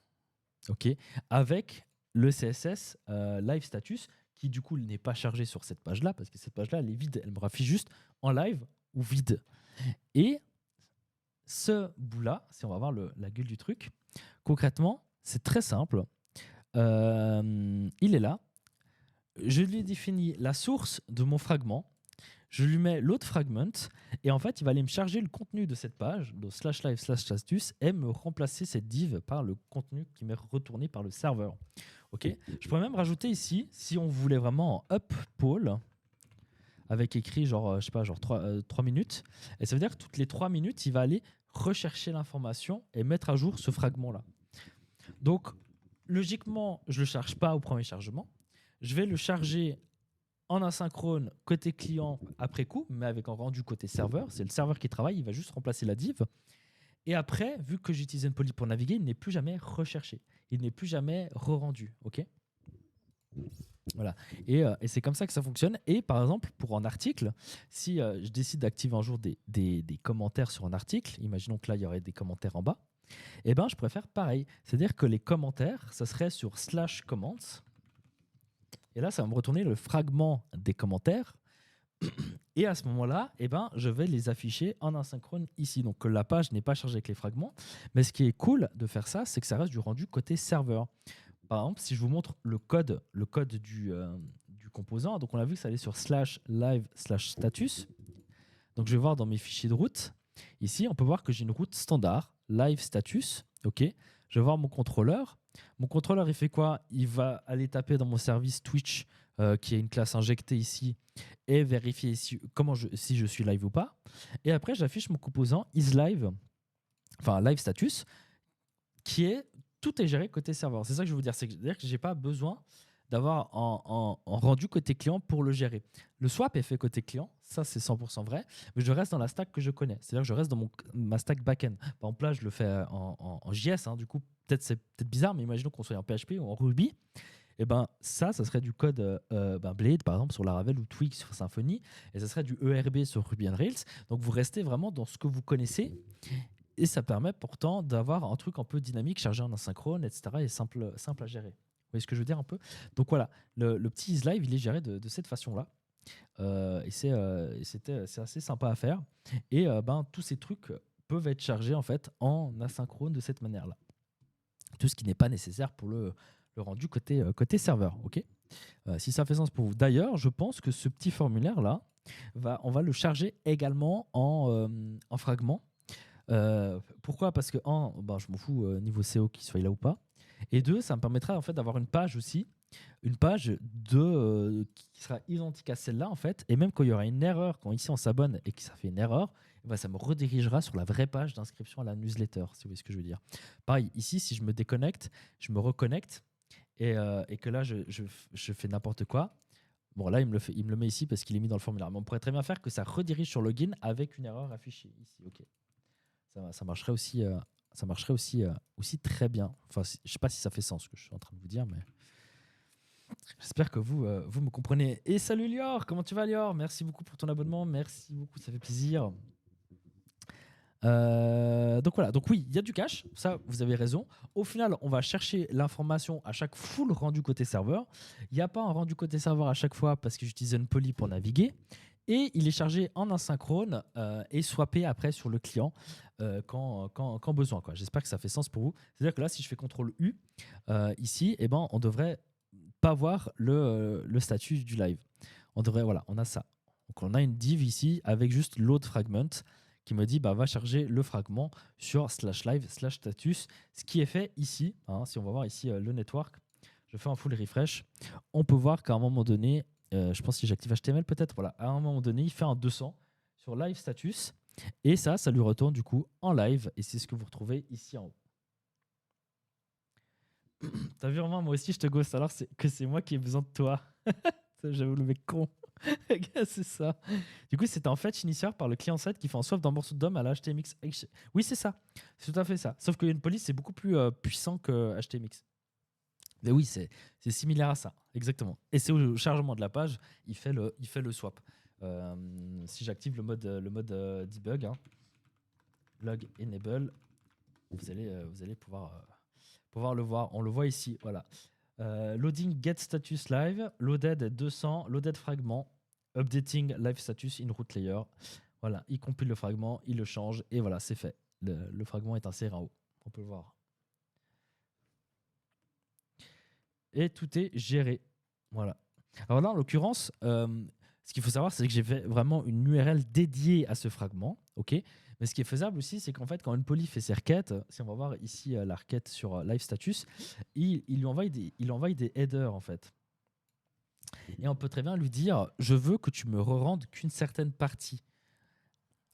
Okay. Avec le CSS Live Status qui, du coup, n'est pas chargé sur cette page-là parce que cette page-là, elle est vide. Elle me affiche juste en live ou vide. Et ce bout-là, si on va voir la gueule du truc, concrètement, c'est très simple. Il est là. Je lui définis la source de mon fragment. Je lui mets l'autre fragment. Et en fait, il va aller me charger le contenu de cette page, de /live/status, et me remplacer cette div par le contenu qui m'est retourné par le serveur. Okay. Je pourrais même rajouter ici, si on voulait vraiment en up poll, avec écrit genre, je sais pas, genre 3 minutes. Et ça veut dire que toutes les 3 minutes, il va aller rechercher l'information et mettre à jour ce fragment-là. Donc, logiquement, je ne le charge pas au premier chargement. Je vais le charger en asynchrone côté client après coup, mais avec un rendu côté serveur. C'est le serveur qui travaille, il va juste remplacer la div. Et après, vu que j'utilise Unpoly pour naviguer, il n'est plus jamais recherché. Il n'est plus jamais re-rendu. OK ? Voilà. Et c'est comme ça que ça fonctionne. Et par exemple, pour un article, si je décide d'activer un jour des commentaires sur un article, imaginons que là, il y aurait des commentaires en bas, et ben, je préfère pareil. C'est-à-dire que les commentaires, ça serait sur /comments. Et là, ça va me retourner le fragment des commentaires. Et à ce moment-là, eh ben, je vais les afficher en asynchrone ici. Donc la page n'est pas chargée avec les fragments. Mais ce qui est cool de faire ça, c'est que ça reste du rendu côté serveur. Par exemple, si je vous montre le code du composant, donc on a vu que ça allait sur /live/status. Donc je vais voir dans mes fichiers de route. Ici, on peut voir que j'ai une route standard, live status. Ok. Je vais voir mon contrôleur. Mon contrôleur, il fait quoi? Il va aller taper dans mon service Twitch, qui est une classe injectée ici, et vérifier si je suis live ou pas. Et après, j'affiche mon composant isLive, enfin live status, qui est tout est géré côté serveur. C'est ça que je veux vous dire. C'est-à-dire que je n'ai pas besoin d'avoir en rendu côté client pour le gérer. Le swap est fait côté client, ça c'est 100% vrai, mais je reste dans la stack que je connais. C'est-à-dire que je reste dans ma stack backend. Par exemple, là, je le fais en JS, du coup, c'est peut-être bizarre, mais imaginons qu'on soit en PHP ou en Ruby. Et ben ça serait du code Blade, par exemple, sur Laravel ou Twig sur Symfony, et ça serait du ERB sur Ruby on Rails. Donc, vous restez vraiment dans ce que vous connaissez. Et ça permet pourtant d'avoir un truc un peu dynamique, chargé en asynchrone, etc. et simple à gérer. Vous voyez ce que je veux dire un peu? Donc voilà, le petit isLive, il est géré de cette façon-là. Et c'est assez sympa à faire. Et tous ces trucs peuvent être chargés en fait en asynchrone de cette manière-là. Tout ce qui n'est pas nécessaire pour le rendu côté serveur. Okay, si ça fait sens pour vous. D'ailleurs, je pense que ce petit formulaire-là, on va le charger également en fragments. Pourquoi? Parce que je m'en fous niveau SEO qu'il soit là ou pas. Et deux, ça me permettra en fait d'avoir une page aussi, une page qui sera identique à celle-là en fait. Et même quand il y aura une erreur, quand ici on s'abonne et que ça fait une erreur, bah, ça me redirigera sur la vraie page d'inscription à la newsletter, si vous voyez ce que je veux dire. Pareil, ici, si je me déconnecte, je me reconnecte et que là, je fais n'importe quoi. Bon, là, il me le met ici parce qu'il est mis dans le formulaire. Mais on pourrait très bien faire que ça redirige sur login avec une erreur affichée ici. Ok, ça marcherait aussi, aussi très bien. Enfin, je sais pas si ça fait sens ce que je suis en train de vous dire, mais j'espère que vous me comprenez. Et salut Lior, comment tu vas Lior? Merci beaucoup pour ton abonnement, merci beaucoup, ça fait plaisir. Donc voilà, donc oui, il y a du cache, ça vous avez raison. Au final, on va chercher l'information à chaque full rendu côté serveur. Il n'y a pas un rendu côté serveur à chaque fois parce que j'utilise Unpoly pour naviguer. Et il est chargé en asynchrone et swappé après sur le client quand besoin. J'espère que ça fait sens pour vous. C'est-à-dire que là, si je fais CTRL U ici, eh ben, on devrait pas voir le statut du live. On devrait, voilà, on a ça. Donc on a une div ici avec juste load fragment qui me dit bah, va charger le fragment sur /live/status, ce qui est fait ici. Si on va voir ici le network, je fais un full refresh. On peut voir qu'à un moment donné, je pense que si j'active HTML peut-être, voilà, à un moment donné, il fait un 200 sur live status et ça lui retourne du coup en live et c'est ce que vous retrouvez ici en haut. T'as vu Romain, moi aussi je te ghost alors que c'est moi qui ai besoin de toi. J'avoue le mec con. C'est ça. Du coup, c'était en fait initié par le client-side qui fait un swap d'un morceau de DOM à la HTMX. Oui, c'est ça. C'est tout à fait ça. Sauf que Unpoly, c'est beaucoup plus puissant que HTMX. Mais oui, c'est similaire à ça. Exactement. Et c'est au chargement de la page, il fait le swap. Si j'active le mode debug, log enable, vous allez pouvoir le voir. On le voit ici. Voilà. Loading get status live, loaded 200, loaded fragment, updating live status in root layer. Voilà, il compile le fragment, il le change et voilà, c'est fait. Le fragment est inséré en haut. On peut le voir. Et tout est géré. Voilà. Alors là, en l'occurrence, ce qu'il faut savoir, c'est que j'ai fait vraiment une URL dédiée à ce fragment. Ok. Mais ce qui est faisable aussi, c'est qu'en fait, quand Unpoly fait ses requêtes, si on va voir ici la requête sur live status, il lui envoie des headers en fait. Et on peut très bien lui dire, je veux que tu me re-rendes qu'une certaine partie.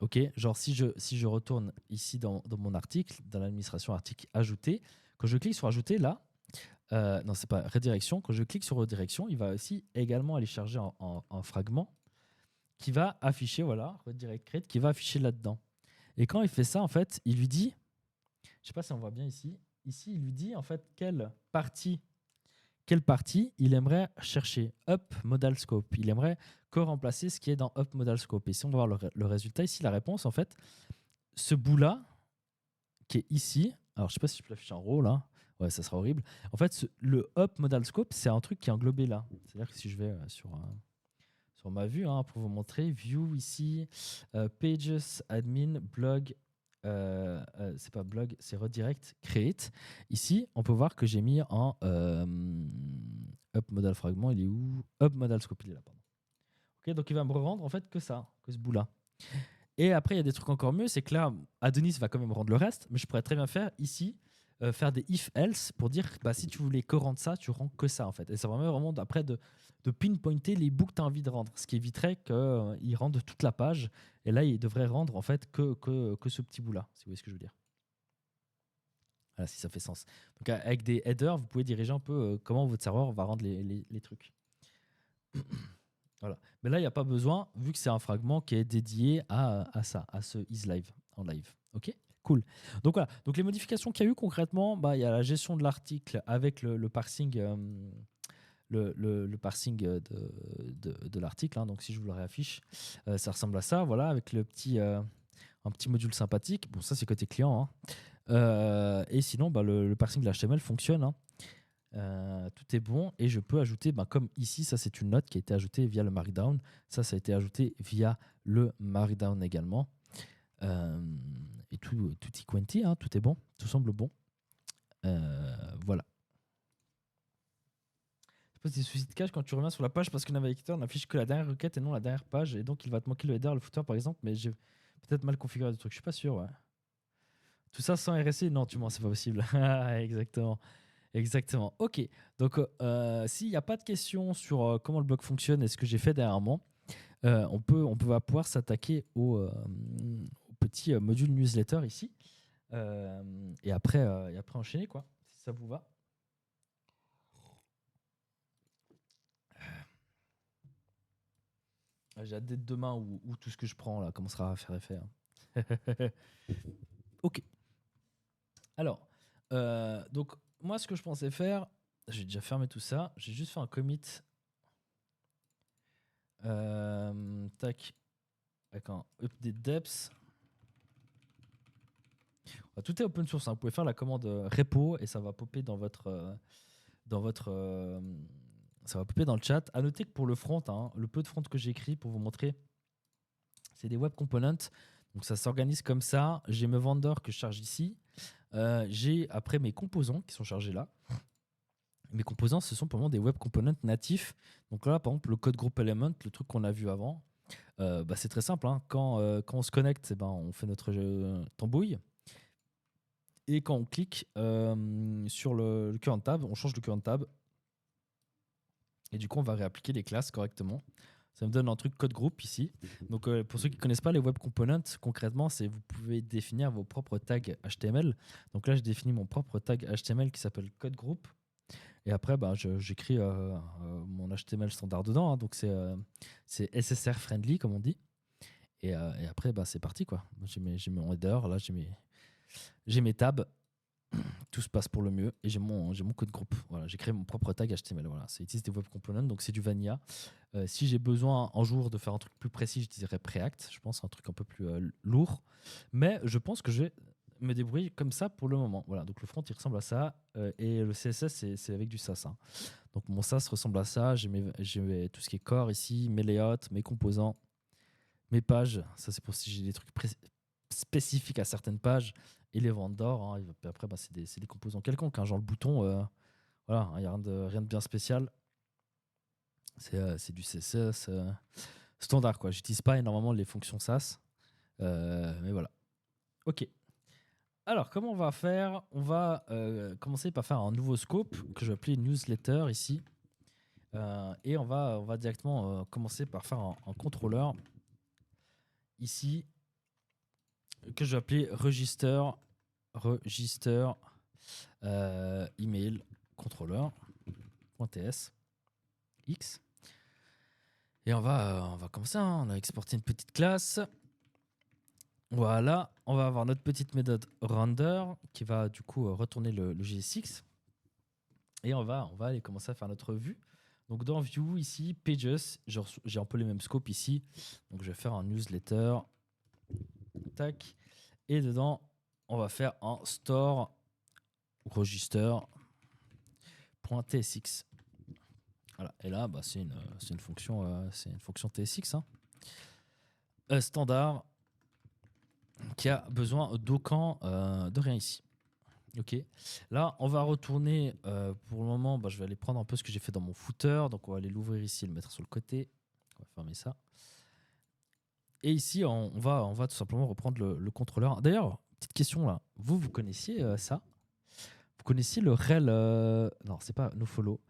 Ok, genre si je retourne ici dans mon article, dans l'administration article ajouté, quand je clique sur ajouter là, non c'est pas redirection, quand je clique sur redirection, il va aussi également aller charger un fragment qui va afficher, voilà, redirect create, qui va afficher là-dedans. Et quand il fait ça, en fait, il lui dit, je sais pas si on voit bien ici, il lui dit en fait quelle partie il aimerait chercher. Up modal scope. Il aimerait co-remplacer ce qui est dans Up modal scope. Et si on va voir le résultat ici, la réponse, en fait, ce bout-là, qui est ici, alors je sais pas si je peux l'afficher en RAW là, ouais, ça sera horrible. En fait, le Up modal scope, c'est un truc qui est englobé là. C'est-à-dire que si je vais sur ma vue, pour vous montrer, view ici, pages, admin, blog, c'est pas blog, c'est redirect, create. Ici, on peut voir que j'ai mis en up modal fragment, il est où? Up modal scope, il est là, pardon. Ok, donc il va me rendre en fait que ça, que ce bout-là. Et après, il y a des trucs encore mieux, c'est que là, Adonis va quand même rendre le reste, mais je pourrais très bien faire ici, faire des if-else pour dire que bah, si tu voulais que rendre ça, tu rends que ça en fait. Et ça permet vraiment après de pinpointer les bouts que tu as envie de rendre, ce qui éviterait qu'il rende toute la page. Et là, il devrait rendre en fait que ce petit bout-là, si vous voyez ce que je veux dire. Voilà, si ça fait sens. Donc avec des headers, vous pouvez diriger un peu comment votre serveur va rendre les trucs. Voilà. Mais là, il n'y a pas besoin, vu que c'est un fragment qui est dédié à ça, à ce isLive en live. Ok, cool. Donc voilà. Donc les modifications qu'il y a eu concrètement, il y a la gestion de l'article avec le parsing, le parsing de l'article. Donc si je vous le réaffiche, ça ressemble à ça. Voilà, avec un petit module sympathique. Bon, ça c'est côté client. Et sinon, le parsing de l'HTML fonctionne. Tout est bon et je peux ajouter, comme ici, ça c'est une note qui a été ajoutée via le Markdown. Ça a été ajouté via le Markdown également. Et tout y quanti, tout est bon, tout semble bon. Voilà. Je pose des soucis de cache quand tu reviens sur la page parce que le navigateur n'affiche que la dernière requête et non la dernière page et donc il va te manquer le header, le footer par exemple, mais j'ai peut-être mal configuré le truc, je suis pas sûr. Ouais. Tout ça sans RSC? Non, tu mens, c'est pas possible. Exactement. Exactement. Ok. Donc, s'il n'y a pas de questions sur comment le blog fonctionne et ce que j'ai fait dernièrement, on va pouvoir s'attaquer petit module newsletter ici. Et après enchaîner, quoi, si ça vous va. J'ai hâte d'être demain où tout ce que je prends là commencera à faire effet. Hein. Ok. Alors, donc moi, ce que je pensais faire, j'ai déjà fermé tout ça. J'ai juste fait un commit. Tac. Avec un update depth. Tout est open source. Hein. Vous pouvez faire la commande repo et ça va popper dans votre. Ça va popper dans le chat. À noter que pour le front, hein, le peu de front que j'ai écrit pour vous montrer, c'est des web components. Donc ça s'organise comme ça. J'ai mes vendors que je charge ici. J'ai après mes composants qui sont chargés là. Mes composants, ce sont pour moi des web components natifs. Donc là, par exemple, le code group element, le truc qu'on a vu avant, c'est très simple. Hein. Quand on se connecte, on fait notre tambouille. Et quand on clique sur le current tab, on change de current tab. Et du coup, on va réappliquer les classes correctement. Ça me donne un truc code group ici. Donc, pour ceux qui ne connaissent pas les web components, concrètement, c'est vous pouvez définir vos propres tags HTML. Donc là, je définis mon propre tag HTML qui s'appelle code group. Et après, j'écris mon HTML standard dedans. Hein. Donc, c'est SSR friendly, comme on dit. Et après, c'est parti, quoi. J'ai mon header, là, j'ai mes tabs. Tout se passe pour le mieux et j'ai mon code groupe. Voilà, j'ai créé mon propre tag HTML. Voilà, ça utilise des web components, donc c'est du vanilla. Si j'ai besoin un jour de faire un truc plus précis, je dirais Preact. Je pense un truc un peu plus lourd, mais je pense que je vais me débrouiller comme ça pour le moment. Voilà, donc le front il ressemble à ça et le CSS c'est avec du SAS. Hein. Donc mon SAS ressemble à ça. J'ai tout ce qui est core ici, mes layouts, mes composants, mes pages. Ça c'est pour si j'ai des trucs spécifiques à certaines pages. Et les vendors, hein, après, c'est des composants quelconques. Hein, genre le bouton, voilà, il n'y a rien de bien spécial. C'est du CSS standard, quoi. J'utilise pas énormément les fonctions SAS. Mais voilà. Ok. Alors, comment on va faire? On va commencer par faire un nouveau scope que je vais appeler newsletter ici. Et on va directement commencer par faire un contrôleur ici que je vais appeler register email controller.ts x. Et on va commencer. Hein. On a exporté une petite classe. Voilà. On va avoir notre petite méthode render qui va du coup retourner le JSX. Et on va aller commencer à faire notre vue. Donc dans View ici, Pages, j'ai un peu les mêmes scopes ici. Donc je vais faire un newsletter. Tac. Et dedans, on va faire un store register.tsx. Voilà. Et là, c'est une fonction TSX hein. Standard qui a besoin d'aucun de rien ici. Ok. Là, on va retourner pour le moment. Je vais aller prendre un peu ce que j'ai fait dans mon footer. Donc, on va aller l'ouvrir ici et le mettre sur le côté. On va fermer ça. Et ici, on va tout simplement reprendre le contrôleur. D'ailleurs, petite question là. Vous connaissiez ça? Vous connaissiez le rel non, c'est pas nofollow.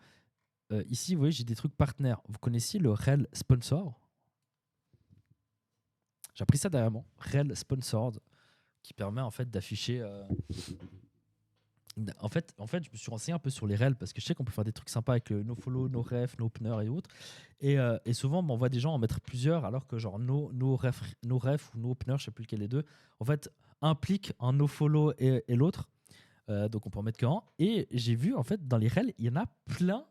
Ici, vous voyez, j'ai des trucs partenaires. Vous connaissiez le rel sponsor? J'ai appris ça dernièrement. Rel sponsored, qui permet en fait d'afficher. En fait, je me suis renseigné un peu sur les rels parce que je sais qu'on peut faire des trucs sympas avec le nofollow, noref, noopener et autres. Et souvent, on voit des gens en mettre plusieurs alors que genre noref ou noopener, je sais plus lequel des deux, en fait, implique un nofollow et l'autre. Donc on peut en mettre qu'un. Et j'ai vu en fait dans les rels, il y en a plein.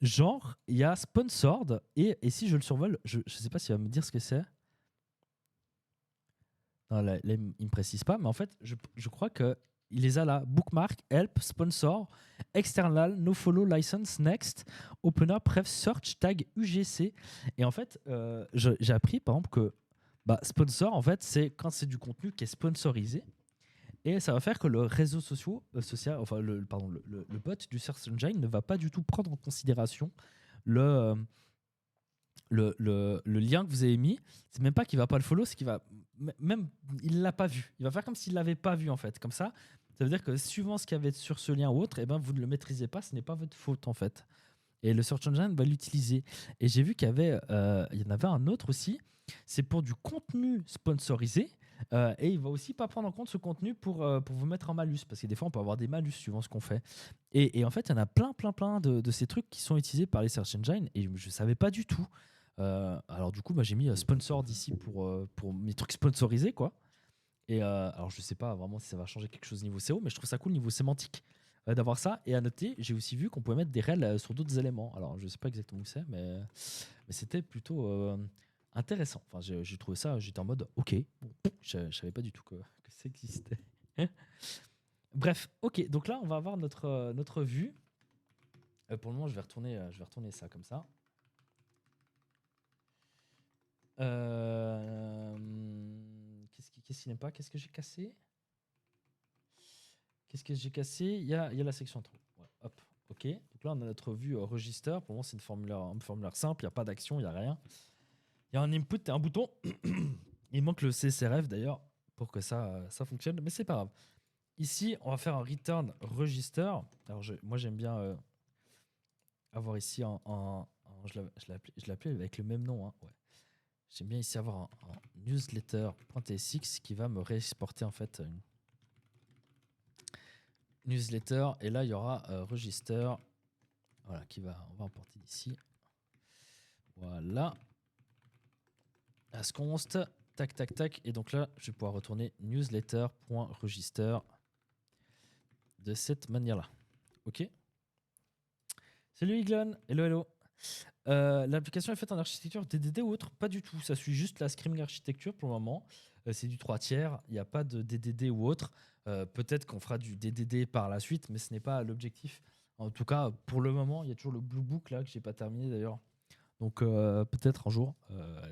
Genre, il y a sponsored et si je le survole, je sais pas s'il va me dire ce que c'est. Non, là, il me précise pas, mais en fait, je crois que il les a là. Bookmark, help, sponsor, external, nofollow, license, next, opener, pref, search, tag, UGC. Et en fait, j'ai appris par exemple que sponsor, en fait, c'est quand c'est du contenu qui est sponsorisé. Et ça va faire que le réseau social, enfin le bot du Search Engine ne va pas du tout prendre en considération le lien que vous avez mis. C'est même pas qu'il va pas le follow, c'est qu'il va même il l'a pas vu. Il va faire comme s'il l'avait pas vu en fait. Comme ça veut dire que suivant ce qu'il y avait sur ce lien ou autre, vous ne le maîtrisez pas, ce n'est pas votre faute en fait. Et le Search Engine va l'utiliser. Et j'ai vu qu'il y en avait un autre aussi. C'est pour du contenu sponsorisé. Et il va aussi pas prendre en compte ce contenu pour vous mettre en malus, parce que des fois on peut avoir des malus suivant ce qu'on fait. Et en fait, il y en a plein de ces trucs qui sont utilisés par les search engines et je savais pas du tout. Alors du coup, bah, j'ai mis sponsor d'ici pour mes trucs sponsorisés, quoi. Et alors je sais pas vraiment si ça va changer quelque chose niveau SEO, mais je trouve ça cool niveau sémantique d'avoir ça. Et à noter, j'ai aussi vu qu'on pouvait mettre des rels sur d'autres éléments. Alors je sais pas exactement où c'est, mais c'était plutôt intéressant. Enfin, j'ai trouvé ça, j'étais en mode ok, bon, je savais pas du tout que ça existait. Bref, ok, donc là on va avoir notre vue. Pour le moment, je vais retourner ça comme ça. Qu'est-ce qui n'aime pas? Qu'est-ce que j'ai cassé? Qu'est-ce que j'ai cassé? Il y a la section intro. Ouais, hop, ok. Donc là, on a notre vue register. Pour moi, c'est un formulaire simple. Il n'y a pas d'action, il n'y a rien. Il y a un input et un bouton. Il manque le CSRF d'ailleurs pour que ça fonctionne, mais c'est pas grave. Ici, on va faire un return register. Alors, moi, j'aime bien avoir ici je l'ai appelé avec le même nom. Hein, ouais. J'aime bien ici avoir un newsletter.tsx qui va me réexporter en fait une newsletter. Et là, il y aura register. Voilà, on va importer d'ici. Voilà. Asconst. Tac, tac, tac. Et donc là, je vais pouvoir retourner newsletter.register de cette manière-là. Ok. Salut Iglon. Hello, hello. L'application est faite en architecture DDD ou autre? Pas du tout. Ça suit juste la Screaming Architecture pour le moment. C'est du 3 tiers. Il n'y a pas de DDD ou autre. Peut-être qu'on fera du DDD par la suite, mais ce n'est pas l'objectif. En tout cas, pour le moment, il y a toujours le Blue Book là que j'ai pas terminé d'ailleurs. Donc peut-être un jour.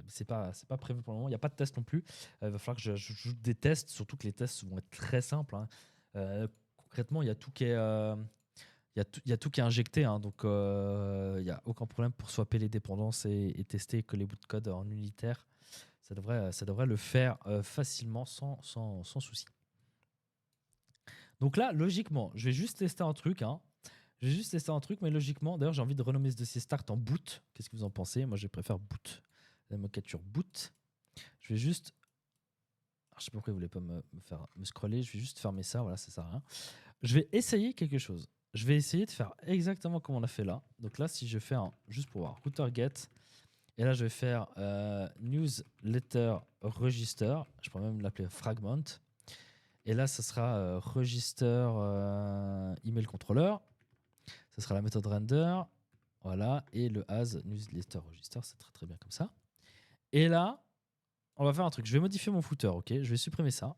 C'est pas prévu pour le moment. Il n'y a pas de test non plus. Il va falloir que j'ajoute des tests, surtout que les tests vont être très simples. Hein. Concrètement, il y a tout qui est il y a tout qui est injecté, hein, donc il n'y a aucun problème pour swapper les dépendances et tester que les bouts de code en unitaire. Ça devrait le faire facilement sans souci. Donc là, logiquement, je vais juste tester un truc. Hein. Je vais juste tester un truc, mais logiquement, d'ailleurs, j'ai envie de renommer ce dossier start en boot. Qu'est-ce que vous en pensez? Moi, je préfère boot. La mocature boot. Je vais juste. Alors, je sais pas pourquoi vous voulez pas me scroller. Je vais juste fermer ça. Voilà, ça sert à rien. Je vais essayer quelque chose. Je vais essayer de faire exactement comme on a fait là. Donc là, si je fais juste pour voir, router get, et là je vais faire newsletter register, je pourrais même l'appeler fragment, et là ça sera register email controller, ça sera la méthode render, voilà, et le as newsletter register, c'est très très bien comme ça. Et là, on va faire un truc, je vais modifier mon footer, ok, je vais supprimer ça,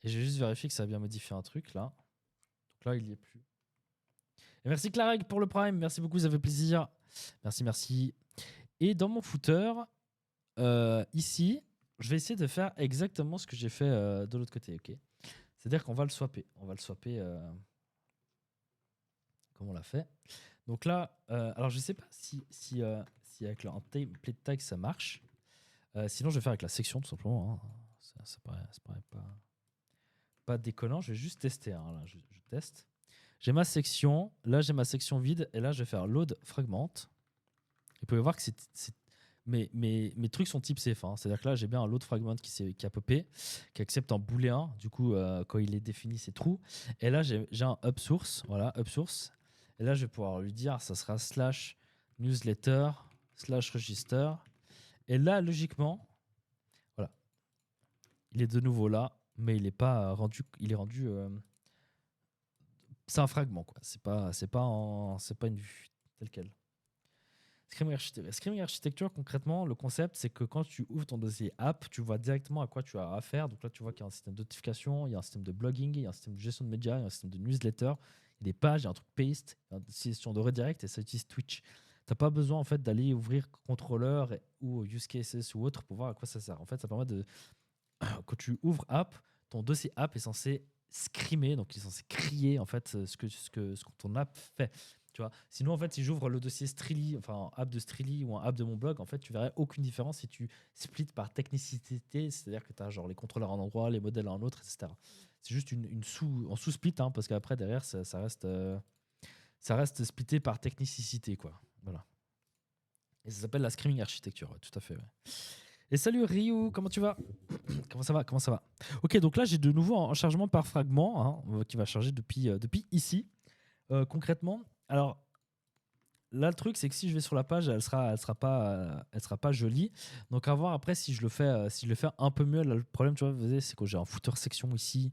et je vais juste vérifier que ça a bien modifié un truc là. Donc là, il n'y est plus. Et merci Clareg pour le Prime. Merci beaucoup, ça fait plaisir. Merci, merci. Et dans mon footer, ici, je vais essayer de faire exactement ce que j'ai fait de l'autre côté. Ok. C'est-à-dire qu'on va le swapper. On va le swapper comme on l'a fait. Donc là, alors je ne sais pas si avec un template tag ça marche. Sinon, je vais faire avec la section tout simplement. Hein. Ça paraît pas déconnant. Je vais juste tester. Hein. Là, je teste. J'ai ma section, là j'ai ma section vide, et là je vais faire load fragment. Vous pouvez voir que mes trucs sont type CF1. C'est-à-dire que là j'ai bien un load fragment qui a popé, qui accepte en booléen. Du coup, quand il est défini, c'est true. Et là j'ai un upsource. Voilà, upsource. Et là je vais pouvoir lui dire, ça sera slash newsletter slash register. Et là, logiquement, voilà, il est de nouveau là, mais il est pas rendu. Il est rendu. C'est un fragment, quoi. C'est pas une vue telle quelle. Screaming Architecture, concrètement, le concept, c'est que quand tu ouvres ton dossier app, tu vois directement à quoi tu as affaire. Donc là, tu vois qu'il y a un système de notification, il y a un système de blogging, il y a un système de gestion de médias, il y a un système de newsletter, il y a des pages, il y a un truc paste, il y a une session de redirect et ça utilise Twitch. Tu n'as pas besoin en fait d'aller ouvrir controller ou use cases ou autre pour voir à quoi ça sert. En fait, ça permet de quand tu ouvres app, ton dossier app est censé screamer, donc il est censé crier en fait ce que ton app fait. Tu vois. Sinon, en fait, si j'ouvre le dossier Streely, enfin app de Streely ou un app de mon blog, en fait, tu verrais aucune différence si tu splits par technicité, c'est-à-dire que tu as genre les contrôleurs à un endroit, les modèles à un autre, etc. C'est juste en sous-split, hein, parce qu'après, derrière, ça reste splitté par technicité, quoi. Voilà. Et ça s'appelle la Screaming Architecture, ouais, tout à fait. Ouais. Et salut Ryu, comment tu vas? Comment ça va? Comment ça va? Ok, donc là j'ai de nouveau un chargement par fragment qui va charger depuis ici. Concrètement, alors là le truc c'est que si je vais sur la page, elle sera pas jolie. Donc à voir après si je le fais un peu mieux. Là, le problème, tu vois, vous voyez, c'est que j'ai un footer section ici.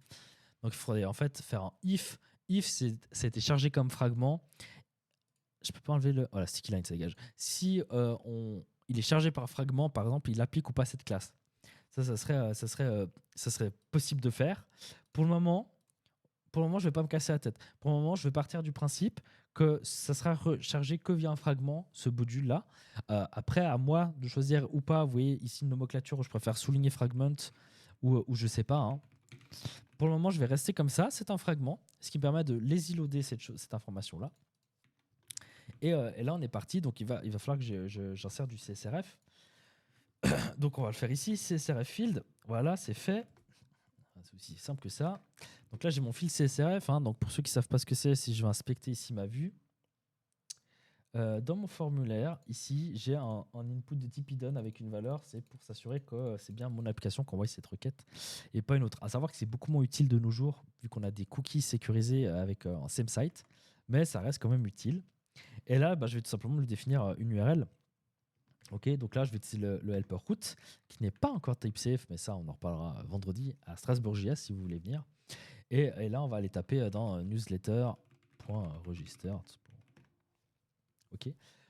Donc il faudrait en fait faire un if. If, ça a été chargé comme fragment. Je peux pas enlever le. Voilà, sticky line, ça dégage. Si il est chargé par fragment, par exemple, il applique ou pas cette classe. Ça serait possible de faire. Pour le moment, je vais pas me casser la tête. Pour le moment, je vais partir du principe que ça sera rechargé que via un fragment, ce module-là. Après, à moi de choisir ou pas. Vous voyez ici une nomenclature où je préfère souligner fragment ou je sais pas. Pour le moment, je vais rester comme ça. C'est un fragment, ce qui me permet de lésiloader cette information-là. Et là, on est parti. Donc, il va falloir que j'insère du CSRF. Donc, on va le faire ici. CSRF field. Voilà, c'est fait. C'est aussi simple que ça. Donc là, j'ai mon fil CSRF. Donc, pour ceux qui ne savent pas ce que c'est, si je vais inspecter ici ma vue, dans mon formulaire, ici, j'ai un input de type hidden avec une valeur. C'est pour s'assurer que c'est bien mon application qui envoie cette requête et pas une autre. À savoir que c'est beaucoup moins utile de nos jours, vu qu'on a des cookies sécurisés avec un same site, mais ça reste quand même utile. Et là, je vais tout simplement lui définir une URL. Ok, donc là, je vais utiliser le helper route, qui n'est pas encore type safe, mais ça, on en reparlera vendredi à Strasbourg.js si vous voulez venir. Et là, on va aller taper dans newsletter.register. Ok.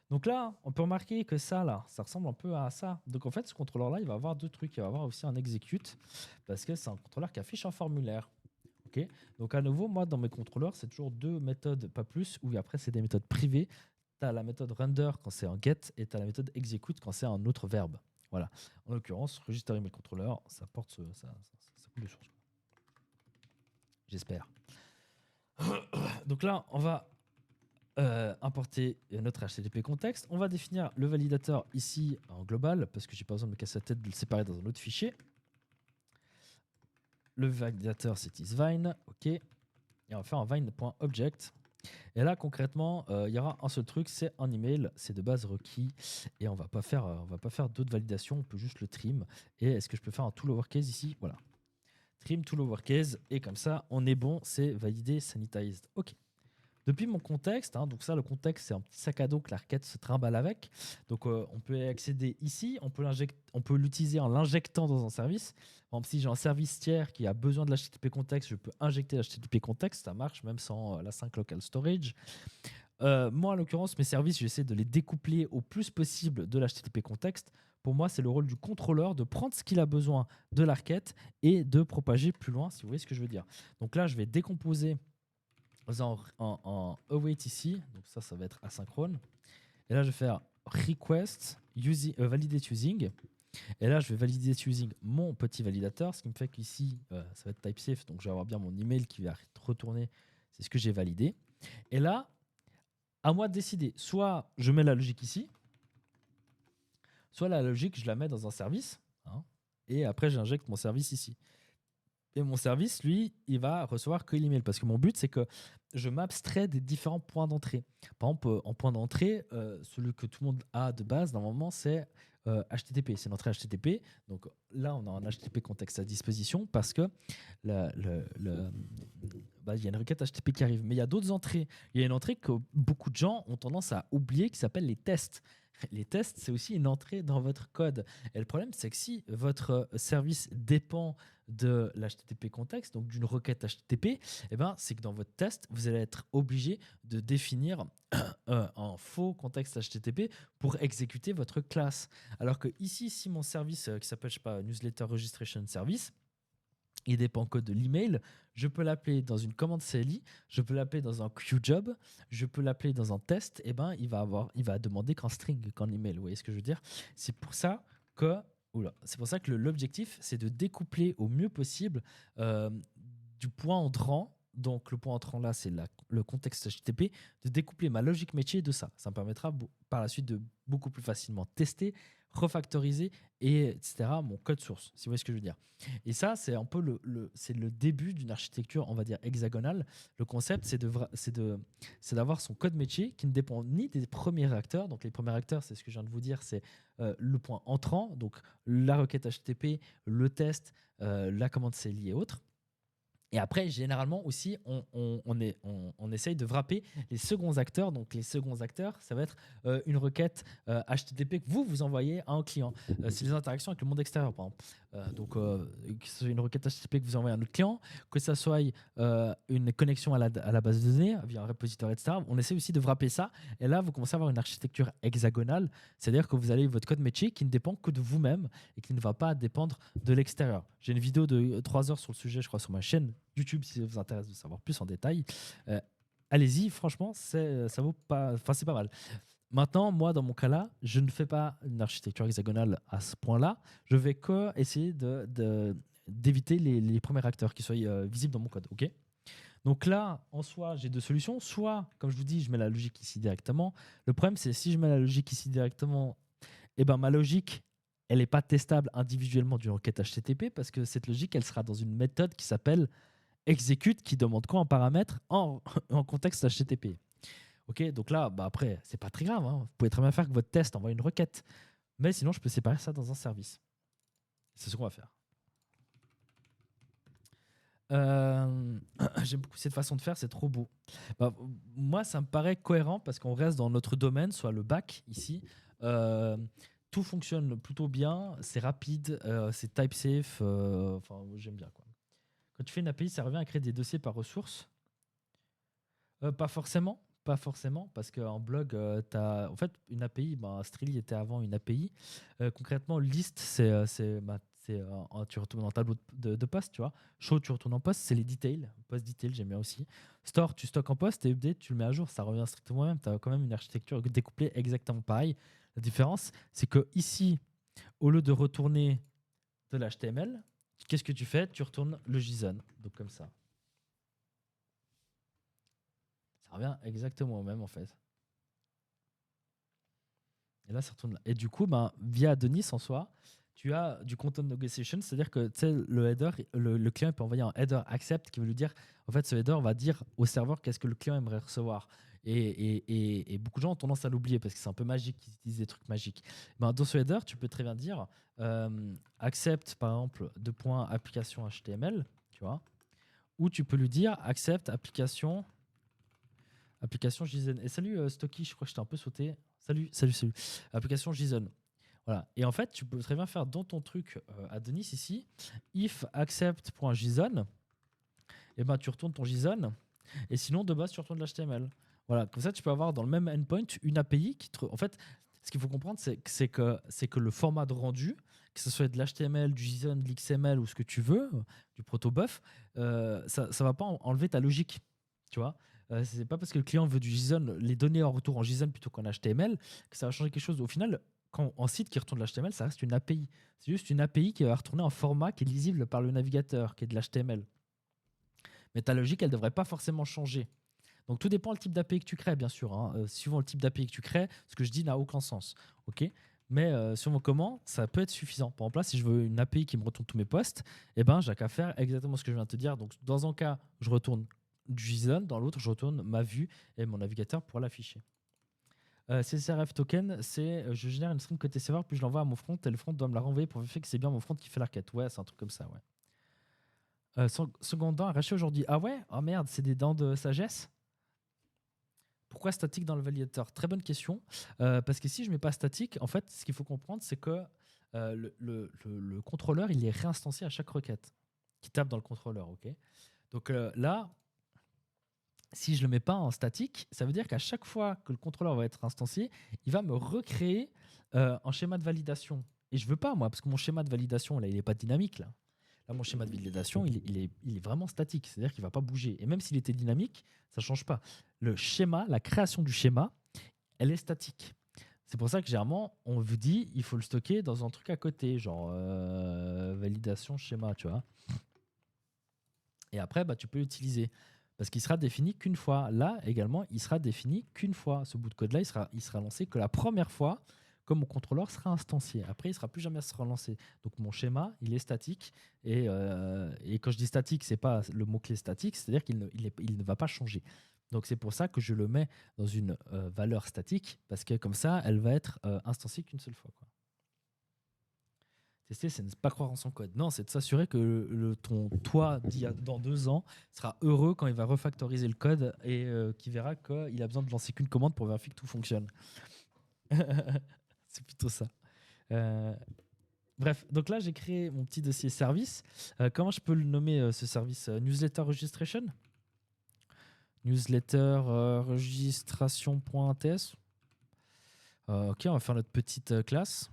Donc là, on peut remarquer que ça ressemble un peu à ça. Donc en fait, ce contrôleur-là, il va avoir deux trucs. Il va avoir aussi un execute, parce que c'est un contrôleur qui affiche un formulaire. Ok. Donc à nouveau, moi, dans mes contrôleurs, c'est toujours deux méthodes, pas plus, ou après, c'est des méthodes privées. Tu as la méthode render quand c'est un get et tu as la méthode execute quand c'est un autre verbe. Voilà. En l'occurrence, register email controller, ça porte ça coule de source. J'espère. Donc là, on va importer notre HTTP contexte. On va définir le validateur ici en global parce que j'ai pas besoin de me casser la tête de le séparer dans un autre fichier. Le validateur c'est isVine, ok. Et on va faire un vine.object. Et là concrètement, il y aura un seul truc, c'est un email, c'est de base requis et on va pas faire d'autres validations, on peut juste le trim. Et est-ce que je peux faire un tout lowercase ici? Voilà. Trim tout lowercase et comme ça on est bon, c'est validé, sanitized. Ok. Depuis mon contexte, donc ça, le contexte, c'est un petit sac à dos que la requête se trimballe avec. Donc, on peut y accéder ici. On peut l'utiliser en l'injectant dans un service. Par exemple, si j'ai un service tiers qui a besoin de l'HTTP context, je peux injecter l'HTTP context. Ça marche même sans la 5 local storage. Moi, en l'occurrence, mes services, j'essaie de les découpler au plus possible de l'HTTP context. Pour moi, c'est le rôle du contrôleur de prendre ce qu'il a besoin de la requête et de propager plus loin, si vous voyez ce que je veux dire. Donc là, je vais décomposer en await ici, donc ça va être asynchrone. Et là, je vais faire request validate using. Et là, je vais valider using mon petit validateur, ce qui me fait qu'ici, ça va être type safe, donc je vais avoir bien mon email qui va retourner, c'est ce que j'ai validé. Et là, à moi de décider, soit je mets la logique ici, soit la logique, je la mets dans un service, et après, j'injecte mon service ici. Et mon service, lui, il va recevoir que l'email. Parce que mon but, c'est que je m'abstrais des différents points d'entrée. Par exemple, en point d'entrée, celui que tout le monde a de base, normalement, c'est HTTP. C'est l'entrée HTTP. Donc là, on a un HTTP contexte à disposition parce que il y a une requête HTTP qui arrive. Mais il y a d'autres entrées. Il y a une entrée que beaucoup de gens ont tendance à oublier qui s'appelle les tests. Les tests, c'est aussi une entrée dans votre code. Et le problème, c'est que si votre service dépend de l'HTTP contexte, donc d'une requête HTTP, c'est que dans votre test, vous allez être obligé de définir un faux contexte HTTP pour exécuter votre classe. Alors que ici, si mon service qui s'appelle, Newsletter Registration Service, il dépend que de l'email, je peux l'appeler dans une commande CLI, je peux l'appeler dans un QJob, je peux l'appeler dans un test, il va demander qu'un string, qu'un email. Vous voyez ce que je veux dire? C'est pour ça que l'objectif, c'est de découpler au mieux possible du point entrant donc le point entrant là, c'est le contexte HTTP, de découpler ma logique métier de ça. Ça me permettra par la suite de beaucoup plus facilement tester, refactoriser, etc. mon code source, si vous voyez ce que je veux dire. Et ça, c'est un peu c'est le début d'une architecture, on va dire, hexagonale. Le concept, c'est d'avoir son code métier qui ne dépend ni des premiers acteurs. Donc les premiers acteurs, c'est ce que je viens de vous dire, c'est le point entrant, donc la requête HTTP, le test, la commande CLI et autres. Et après, généralement aussi, on essaye de wrapper les seconds acteurs. Donc, les seconds acteurs, ça va être une requête HTTP que vous envoyez à un client. C'est les interactions avec le monde extérieur, par exemple. Que ce soit une requête HTTP que vous envoyez à notre client, que ce soit une connexion à la base de données via un repository, etc. On essaie aussi de wrapper ça. Et là, vous commencez à avoir une architecture hexagonale. C'est-à-dire que vous avez votre code métier qui ne dépend que de vous-même et qui ne va pas dépendre de l'extérieur. J'ai une vidéo de 3 heures sur le sujet, je crois, sur ma chaîne YouTube, si ça vous intéresse de savoir plus en détail. Allez-y, franchement, ça vaut pas, enfin, c'est pas mal. Maintenant, moi, dans mon cas-là, je ne fais pas une architecture hexagonale à ce point-là. Je vais essayer d'éviter les premiers acteurs qui soient visibles dans mon code. Ok. Donc là, en soi, j'ai deux solutions. Soit, comme je vous dis, je mets la logique ici directement. Le problème, c'est si je mets la logique ici directement, ma logique, elle n'est pas testable individuellement d'une requête HTTP parce que cette logique, elle sera dans une méthode qui s'appelle execute, qui demande quoi en paramètre en contexte HTTP. Ok, donc là, après, c'est pas très grave. Hein. Vous pouvez très bien faire que votre test envoie une requête. Mais sinon, je peux séparer ça dans un service. C'est ce qu'on va faire. J'aime beaucoup cette façon de faire, c'est trop beau. Moi, ça me paraît cohérent parce qu'on reste dans notre domaine, soit le back ici. Tout fonctionne plutôt bien, c'est rapide, c'est type safe. J'aime bien, quoi. Quand tu fais une API, ça revient à créer des dossiers par ressource. Pas forcément. Pas forcément, parce qu'en blog, en fait, une API, Streely était avant une API. Concrètement, list, tu retournes dans le tableau de poste, tu vois. Show, tu retournes en poste, c'est les details. Post detail, j'aime bien aussi. Store, tu stockes en poste et update, tu le mets à jour. Ça revient strictement au même. Tu as quand même une architecture découplée exactement pareil. La différence, c'est que ici, au lieu de retourner de l'HTML, qu'est-ce que tu fais? Tu retournes le JSON. Donc comme ça. Ça revient exactement au même en fait. Et là, ça retourne là. Et du coup, via Denis en soi, tu as du content negotiation, c'est-à-dire que le header, le client peut envoyer un header accept qui veut lui dire, en fait, ce header va dire au serveur qu'est-ce que le client aimerait recevoir. Et beaucoup de gens ont tendance à l'oublier parce que c'est un peu magique, ils utilisent des trucs magiques. Dans ce header, tu peux très bien dire accept, par exemple, application HTML, tu vois, ou tu peux lui dire accept application JSON. Et salut Stocky, je crois que je t'ai un peu sauté. Salut. Application JSON. Voilà. Et en fait, tu peux très bien faire dans ton truc à Denis ici, if accept.json, et tu retournes ton JSON, et sinon de base tu retournes l'HTML. Voilà. Comme ça, tu peux avoir dans le même endpoint une API qui en fait, ce qu'il faut comprendre, c'est que le format de rendu, que ce soit de l'HTML, du JSON, de l'XML ou ce que tu veux, du protobuf, ça ne va pas enlever ta logique. Tu vois, c'est pas parce que le client veut du JSON, les données en retour en JSON plutôt qu'en HTML, que ça va changer quelque chose. Au final, quand en site qui retourne l'HTML, ça reste une API. C'est juste une API qui va retourner un format qui est lisible par le navigateur, qui est de l'HTML. Mais ta logique, elle ne devrait pas forcément changer. Donc tout dépend du type d'API que tu crées, bien sûr. Hein. Suivant le type d'API que tu crées, ce que je dis n'a aucun sens. Ok, mais sur mon comment, ça peut être suffisant. Par exemple, là, si je veux une API qui me retourne tous mes posts, j'ai qu'à faire exactement ce que je viens de te dire. Donc dans un cas, je retourne du JSON, dans l'autre, je retourne ma vue et mon navigateur pour l'afficher. CSRF token, c'est je génère une string côté serveur, puis je l'envoie à mon front et le front doit me la renvoyer pour vérifier que c'est bien mon front qui fait la requête. Ouais, c'est un truc comme ça, ouais. Second dent arraché aujourd'hui. Ah ouais? Oh merde, c'est des dents de sagesse? Pourquoi statique dans le validateur? Très bonne question. Parce que si je ne mets pas statique, en fait, ce qu'il faut comprendre, c'est que le contrôleur, il est réinstancié à chaque requête qui tape dans le contrôleur. Ok. Donc là, si je ne le mets pas en statique, ça veut dire qu'à chaque fois que le contrôleur va être instancié, il va me recréer un schéma de validation. Et je ne veux pas, moi, parce que mon schéma de validation, là, il n'est pas dynamique. Là, mon schéma de validation, il est vraiment statique. C'est-à-dire qu'il ne va pas bouger. Et même s'il était dynamique, ça ne change pas. Le schéma, la création du schéma, elle est statique. C'est pour ça que généralement, on vous dit il faut le stocker dans un truc à côté, genre validation schéma, tu vois. Et après, tu peux l'utiliser. Parce qu'il sera défini qu'une fois. Là, également, il sera défini qu'une fois. Ce bout de code-là, il sera lancé que la première fois, comme mon contrôleur sera instancié. Après, il ne sera plus jamais à se relancer. Donc, mon schéma, il est statique. Et quand je dis statique, ce n'est pas le mot-clé statique, c'est-à-dire qu'il ne va pas changer. Donc, c'est pour ça que je le mets dans une valeur statique, parce que comme ça, elle va être instanciée qu'une seule fois, quoi. Tester, c'est ne pas croire en son code. Non, c'est de s'assurer que ton toi dans 2 ans sera heureux quand il va refactoriser le code et qu'il verra qu'il a besoin de lancer qu'une commande pour vérifier que tout fonctionne. C'est plutôt ça. Euh, Bref, donc là, j'ai créé mon petit dossier service. Comment je peux le nommer, ce service? Newsletter registration? Newsletter registration.ts. Ok, on va faire notre petite classe.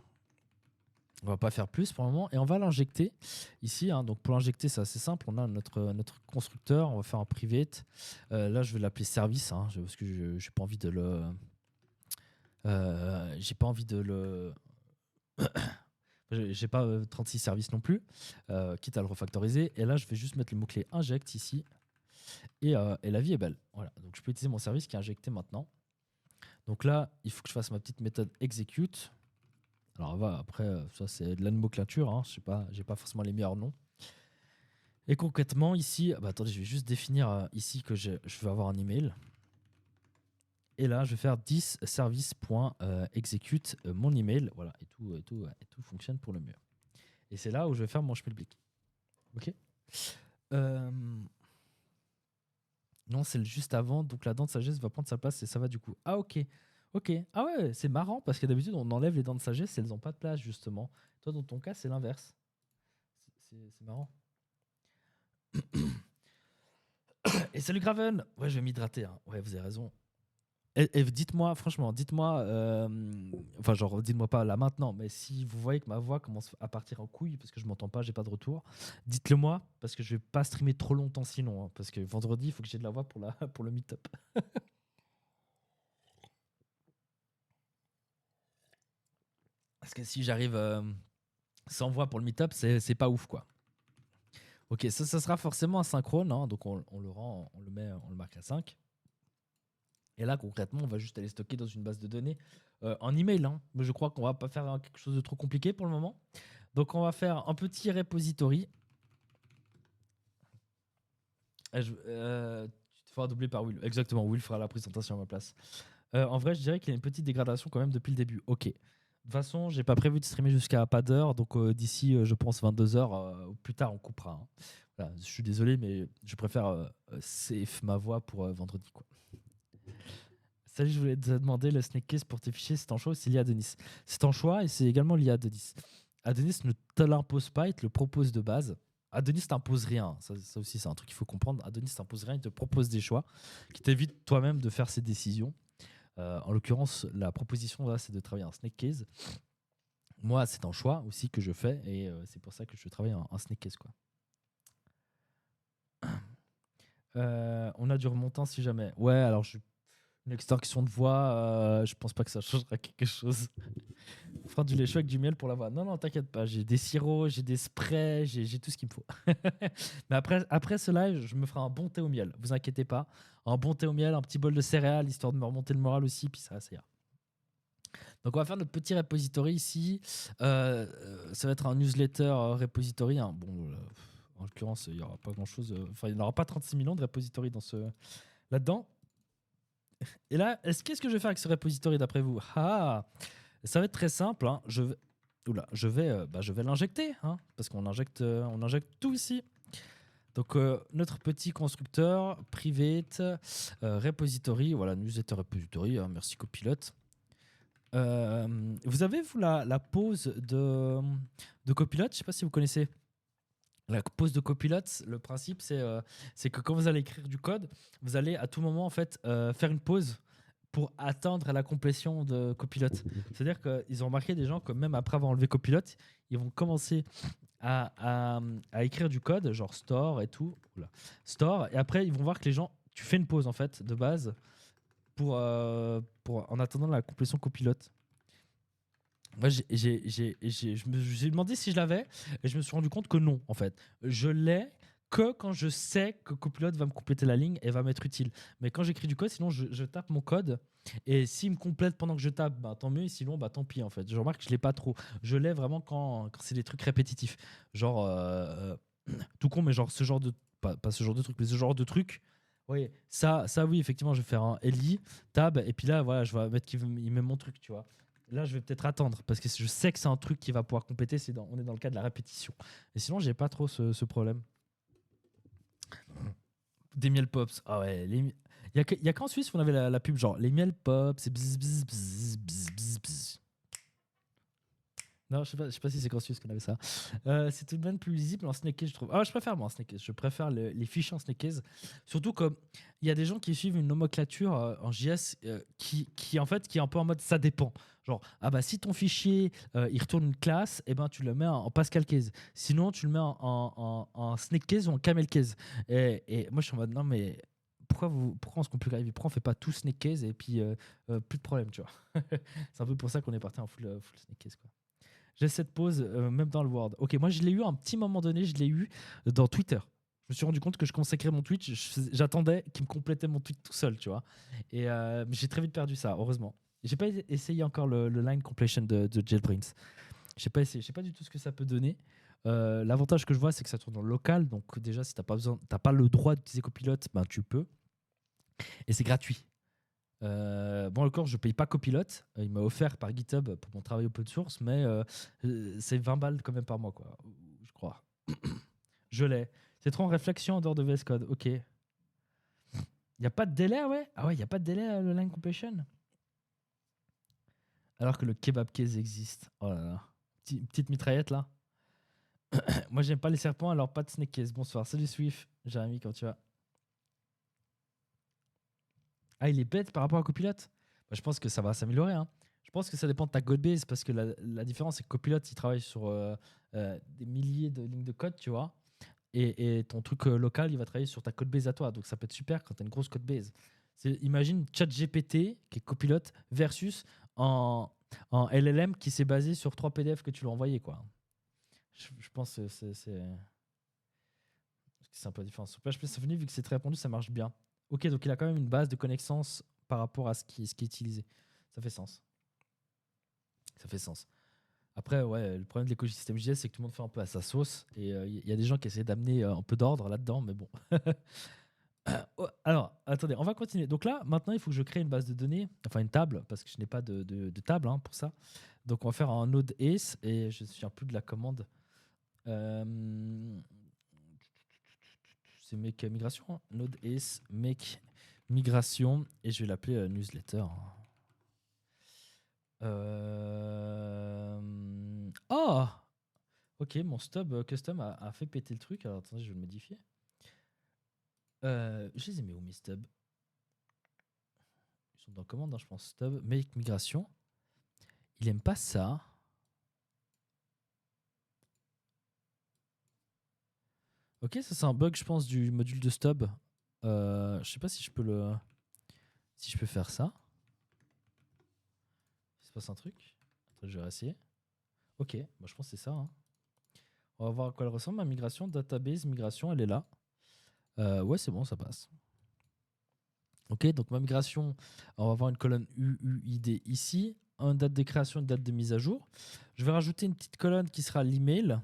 On va pas faire plus pour le moment et on va l'injecter ici. Donc pour l'injecter, c'est assez simple. On a notre constructeur. On va faire un private. Là, je vais l'appeler service parce que je n'ai pas envie de le. J'ai pas envie de le. J'ai pas 36 services non plus, quitte à le refactoriser. Et là, je vais juste mettre le mot-clé inject ici. Et la vie est belle. Voilà. Donc je peux utiliser mon service qui est injecté maintenant. Donc là, il faut que je fasse ma petite méthode execute. Alors après, ça c'est de la nomenclature, je sais pas, j'ai pas forcément les meilleurs noms. Et concrètement ici, attendez, je vais juste définir ici que je vais avoir un email. Et là, je vais faire 10 service.execute mon email, voilà, et tout fonctionne pour le mieux. Et c'est là où je vais faire mon schmilblick. Ok. Non, c'est le juste avant, donc la dent de sagesse va prendre sa place et ça va du coup. Ah ok. Ok. Ah ouais, c'est marrant parce que d'habitude on enlève les dents de sagesse et elles n'ont pas de place justement. Toi dans ton cas c'est l'inverse. C'est marrant. Et salut Graven. Ouais, je vais m'hydrater. Ouais, vous avez raison. Et dites-moi, franchement, dites-moi, enfin genre dites-moi pas là maintenant, mais si vous voyez que ma voix commence à partir en couille parce que je m'entends pas, j'ai pas de retour, dites-le moi parce que je vais pas streamer trop longtemps sinon, parce que vendredi il faut que j'ai de la voix pour le meet-up. Parce que si j'arrive sans voix pour le meet-up, c'est pas ouf quoi. Ok, ça sera forcément asynchrone, donc on le marque à 5. Et là concrètement, on va juste aller stocker dans une base de données en email. Mais je crois qu'on va pas faire quelque chose de trop compliqué pour le moment. Donc on va faire un petit repository. Tu te feras doubler par Will. Exactement, Will fera la présentation à ma place. En vrai, je dirais qu'il y a une petite dégradation quand même depuis le début. Ok. De toute façon, j'ai pas prévu de streamer jusqu'à pas d'heure, donc d'ici, je pense, 22h, ou plus tard, on coupera. Voilà, je suis désolé, mais je préfère save ma voix pour vendredi, quoi. Salut, je voulais te demander le snake case pour tes fichiers, c'est en choix ou c'est lié à Denis? C'est en choix et c'est également lié à Denis. Adonis ne te l'impose pas, il te le propose de base. Adonis t'impose rien, ça aussi c'est un truc qu'il faut comprendre. Adonis t'impose rien, il te propose des choix qui t'évitent toi-même de faire ces décisions. En l'occurrence, la proposition là, c'est de travailler un snake case. Moi, c'est un choix aussi que je fais et c'est pour ça que je travaille un snake case, quoi. On a du remontant si jamais. Ouais, alors une extorsion de voix, je pense pas que ça changera quelque chose. Faire du lait chaud avec du miel pour la voix. Non, non, t'inquiète pas. J'ai des sirops, j'ai des sprays, j'ai tout ce qu'il me faut. Mais après ce live, je me ferai un bon thé au miel. Vous inquiétez pas. Un bon thé au miel, un petit bol de céréales, histoire de me remonter le moral aussi. Puis ça ira. Donc on va faire notre petit repository ici. Ça va être un newsletter repository. Bon, en l'occurrence, il n'y aura pas grand-chose. Enfin, il n'y aura pas 36 millions de repositories là-dedans. Et là, qu'est-ce que je vais faire avec ce repository d'après vous? Ça va être très simple. Je vais l'injecter, parce qu'on injecte tout ici. Donc notre petit constructeur private repository, voilà, newsletter repository. Merci copilote. Vous avez vous la pause de copilote? Je sais pas si vous connaissez. La pause de copilote, le principe c'est que quand vous allez écrire du code, vous allez à tout moment en fait faire une pause pour attendre la complétion de copilote. C'est-à-dire qu'ils ont remarqué des gens que même après avoir enlevé copilote, ils vont commencer à écrire du code, genre store et tout. Oula. Store, et après ils vont voir que les gens, tu fais une pause en fait de base pour en attendant la complétion copilote. Moi, je me suis demandé si je l'avais et je me suis rendu compte que non, en fait. Je l'ai que quand je sais que Copilot va me compléter la ligne et va m'être utile. Mais quand j'écris du code, sinon je tape mon code et s'il me complète pendant que je tape, bah, tant mieux. Et sinon, bah, tant pis en fait. Je remarque que je l'ai pas trop. Je l'ai vraiment quand c'est des trucs répétitifs. Genre, tout con, mais genre ce genre de. Pas ce genre de truc, mais ce genre de truc. Oui, ça oui, effectivement, je vais faire un LI, tab, et puis là, voilà, je vais mettre il met mon truc, tu vois. Là, je vais peut-être attendre parce que je sais que c'est un truc qui va pouvoir compléter. On est dans le cas de la répétition. Et sinon, j'ai pas trop ce problème. Des miel pops. Ah ouais, il y a qu'en Suisse où on avait la pub genre les miel pops, c'est bzz bzz bzz bzz bzz bzz. Non, je sais pas si c'est qu'en Suisse qu'on avait ça. C'est tout de même plus lisible en Snake Case, je trouve. Ah, je préfère moi en Snake Case. Je préfère les fichiers en Snake Case. Surtout comme il y a des gens qui suivent une nomenclature en JS qui en fait qui est un peu en mode ça dépend. Genre ah bah si ton fichier il retourne une classe, et ben tu le mets en Pascal Case. Sinon tu le mets en Snake Case ou en Camel Case. Et moi je suis en mode non mais pourquoi on se complique la vie? Pourquoi on fait pas tout Snake Case et puis plus de problème, tu vois. C'est un peu pour ça qu'on est parti en full Snake Case quoi. J'ai cette pause même dans le Word. Ok, moi je l'ai eu à un petit moment donné, je l'ai eu dans Twitter. Je me suis rendu compte que je consacrais mon tweet, j'attendais qu'il me complétait mon tweet tout seul, tu vois. Et j'ai très vite perdu ça, heureusement. J'ai pas essayé encore le line completion de JetBrains. J'ai pas essayé, je sais pas du tout ce que ça peut donner. L'avantage que je vois, c'est que ça tourne en local, donc déjà si t'as pas le droit d'utiliser Copilot, ben tu peux. Et c'est gratuit. Bon, encore, je paye pas Copilot. Il m'a offert par GitHub pour mon travail open source, mais c'est 20 balles quand même par mois, quoi. Je crois. Je l'ai. C'est trop en réflexion en dehors de VS Code. Ok. Il n'y a pas de délai, ouais. Ah ouais, il n'y a pas de délai, le line completion. Alors que le kebab case existe. Oh là là. Petite mitraillette là. Moi, j'aime pas les serpents, alors pas de snake case. Bonsoir. Salut Swift. Jérémy, comment tu vas? Ah, il est bête par rapport à Copilot? Bah, je pense que ça va s'améliorer, hein. Je pense que ça dépend de ta codebase parce que la différence, c'est que Copilot, il travaille sur des milliers de lignes de code, tu vois. Et ton truc local, il va travailler sur ta codebase à toi. Donc ça peut être super quand tu as une grosse codebase. Imagine ChatGPT, qui est Copilot, versus en LLM qui s'est basé sur 3 PDF que tu lui as envoyés, quoi. Je pense que c'est un peu différent. Sur PHP Symfony, vu que c'est très répandu, ça marche bien. Ok, donc il a quand même une base de connaissances par rapport à ce qui est utilisé. Ça fait sens. Ça fait sens. Après, ouais, le problème de l'écosystème JS, c'est que tout le monde fait un peu à sa sauce. Et il y a des gens qui essaient d'amener un peu d'ordre là-dedans, mais bon. Oh, alors, attendez, on va continuer. Donc là, maintenant, il faut que je crée une base de données, enfin une table, parce que je n'ai pas de table hein, pour ça. Donc on va faire un node ace, et je ne me souviens plus de la commande. C'est make migration. Hein. Node ace, make migration, et je vais l'appeler newsletter. Oh! Ok, mon stub custom a fait péter le truc. Alors attendez, je vais le modifier. Je les ai mis où mes stubs? Ils sont dans commande, hein, je pense. Stub, make migration. Il aime pas ça. Ok, ça c'est un bug, je pense, du module de stub. Je sais pas si je peux si je peux faire ça. Il se passe un truc. Attends, je vais réessayer. Ok, moi je pense que c'est ça. Hein. On va voir à quoi elle ressemble. Ma migration, database, migration, elle est là. Ouais, c'est bon, ça passe. Ok, donc ma migration, on va avoir une colonne UUID ici, une date de création, une date de mise à jour. Je vais rajouter une petite colonne qui sera l'email.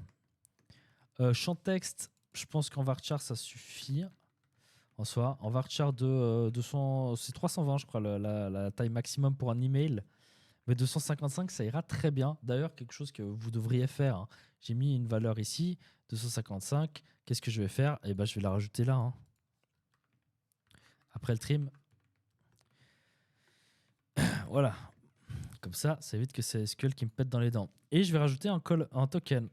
Champ texte, je pense qu'en varchar ça suffit. En soi, en varchar de 200, c'est 320 je crois la taille maximum pour un email. Mais 255 ça ira très bien. D'ailleurs, quelque chose que vous devriez faire. Hein. J'ai mis une valeur ici, 255. Qu'est-ce que je vais faire? Eh ben, je vais la rajouter là. Hein. Après le trim. Voilà. Comme ça évite que c'est SQL qui me pète dans les dents. Et je vais rajouter un token.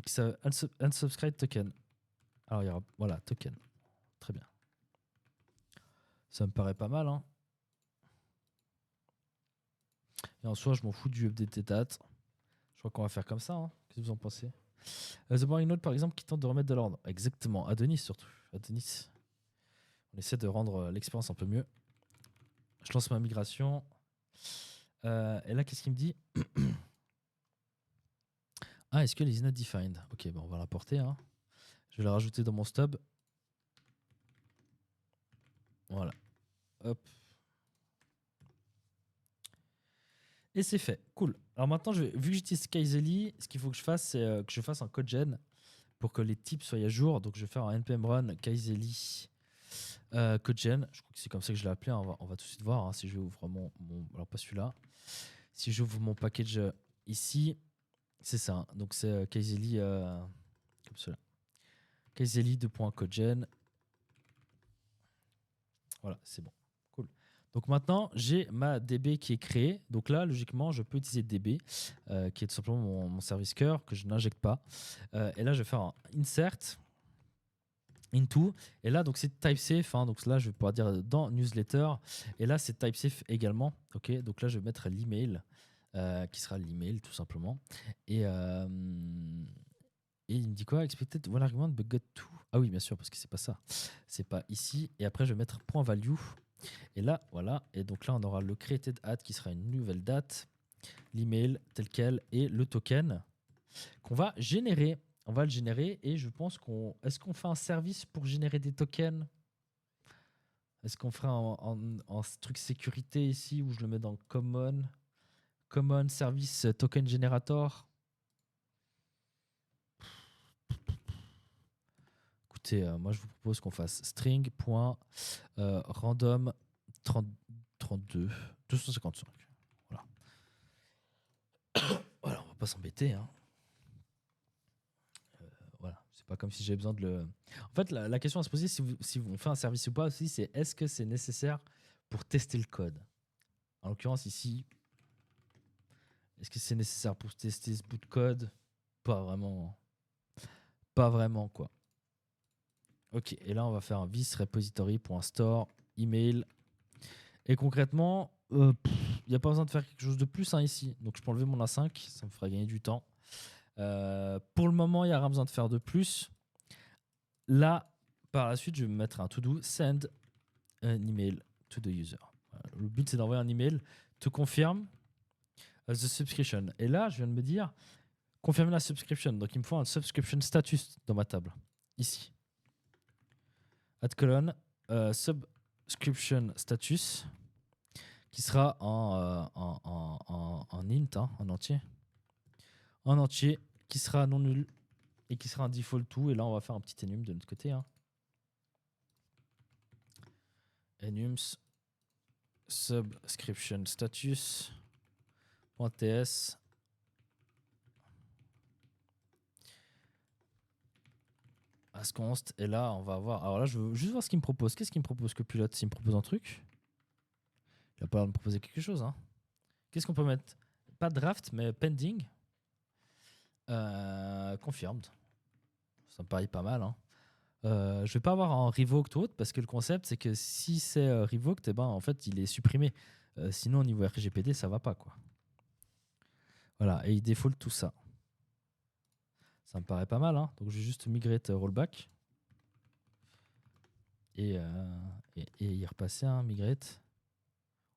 Qui s'appelle unsubscribe token. Alors, il y aura, voilà, token. Très bien. Ça me paraît pas mal. Hein. Et en soi, je m'en fous du update date. Je crois qu'on va faire comme ça. Hein. Qu'est-ce que vous en pensez? The Boring Note, par exemple, qui tente de remettre de l'ordre. Exactement. Adonis, surtout. Adonis. On essaie de rendre l'expérience un peu mieux. Je lance ma migration. Et là, qu'est-ce qu'il me dit? Ah, est-ce que les is not defined? Ok, bon, on va l'importer. Hein. Je vais le rajouter dans mon stub. Voilà. Hop. Et c'est fait. Cool. Alors maintenant, vu que j'utilise Kaizen, ce qu'il faut que je fasse, c'est que je fasse un code gen pour que les types soient à jour. Donc je vais faire un npm run Kaizen code gen. Je crois que c'est comme ça que je l'ai appelé. On va tout de suite voir si je ouvre mon. Alors pas celui-là. Si j'ouvre mon package ici, c'est ça. Hein. Donc c'est Kaizen comme cela. Kaizen 2.codegen. Voilà, c'est bon. Cool. Donc maintenant, j'ai ma DB qui est créée. Donc là, logiquement, je peux utiliser DB, qui est tout simplement mon service cœur que je n'injecte pas. Et là, je vais faire un insert into. Et là, donc c'est typesafe. Hein, donc là, je vais pouvoir dire dans newsletter. Et là, c'est typesafe également. Ok. Donc là, je vais mettre l'email, qui sera l'email tout simplement. Et il me dit quoi? Expected one argument but got to. Ah oui, bien sûr, parce que c'est pas ça. C'est pas ici. Et après, je vais mettre point .value. Et là, voilà. Et donc là, on aura le created at qui sera une nouvelle date, l'email tel quel et le token qu'on va générer. On va le générer et je pense qu'on. Est-ce qu'on fait un service pour générer des tokens? Est-ce qu'on fera en truc sécurité ici où je le mets dans common service token generator? Écoutez, moi je vous propose qu'on fasse string.random 32 255. Voilà. Voilà, on va pas s'embêter. Hein. Voilà, c'est pas comme si j'avais besoin de le. En fait, la question à se poser, si on fait un service ou pas aussi, c'est est-ce que c'est nécessaire pour tester le code? En l'occurrence ici, est-ce que c'est nécessaire pour tester ce bout de code? Pas vraiment. Pas vraiment quoi. Ok, et là on va faire un vis repository.store email. Et concrètement, il n'y a pas besoin de faire quelque chose de plus ici. Donc je peux enlever mon A5, ça me fera gagner du temps. Pour le moment, il n'y a rien besoin de faire de plus. Là, par la suite, je vais me mettre un to-do, send an email to the user. Le but, c'est d'envoyer un email, te confirme the subscription. Et là, je viens de me dire, confirmer la subscription. Donc, il me faut un subscription status dans ma table. Ici. Add colon, subscription status, qui sera en int, hein, en entier. En entier, qui sera non nul et qui sera un default tout. Et là, on va faire un petit enum de notre côté. Hein. Enums subscription status .ts as const. Et là, on va avoir. Alors là, je veux juste voir ce qu'il me propose. Qu'est-ce qu'il me propose que pilote? S'il me propose un truc, il va pas me proposer quelque chose. Hein. Qu'est-ce qu'on peut mettre? Pas draft, mais pending. Confirmed. Ça me paraît pas mal. Hein. Je vais pas avoir un revoked ou autre parce que le concept c'est que si c'est revoked, eh ben, en fait il est supprimé. Sinon au niveau RGPD ça va pas quoi. Voilà, et il default tout ça. Ça me paraît pas mal. Hein. Donc je vais juste migrate rollback et y repasser un migrate.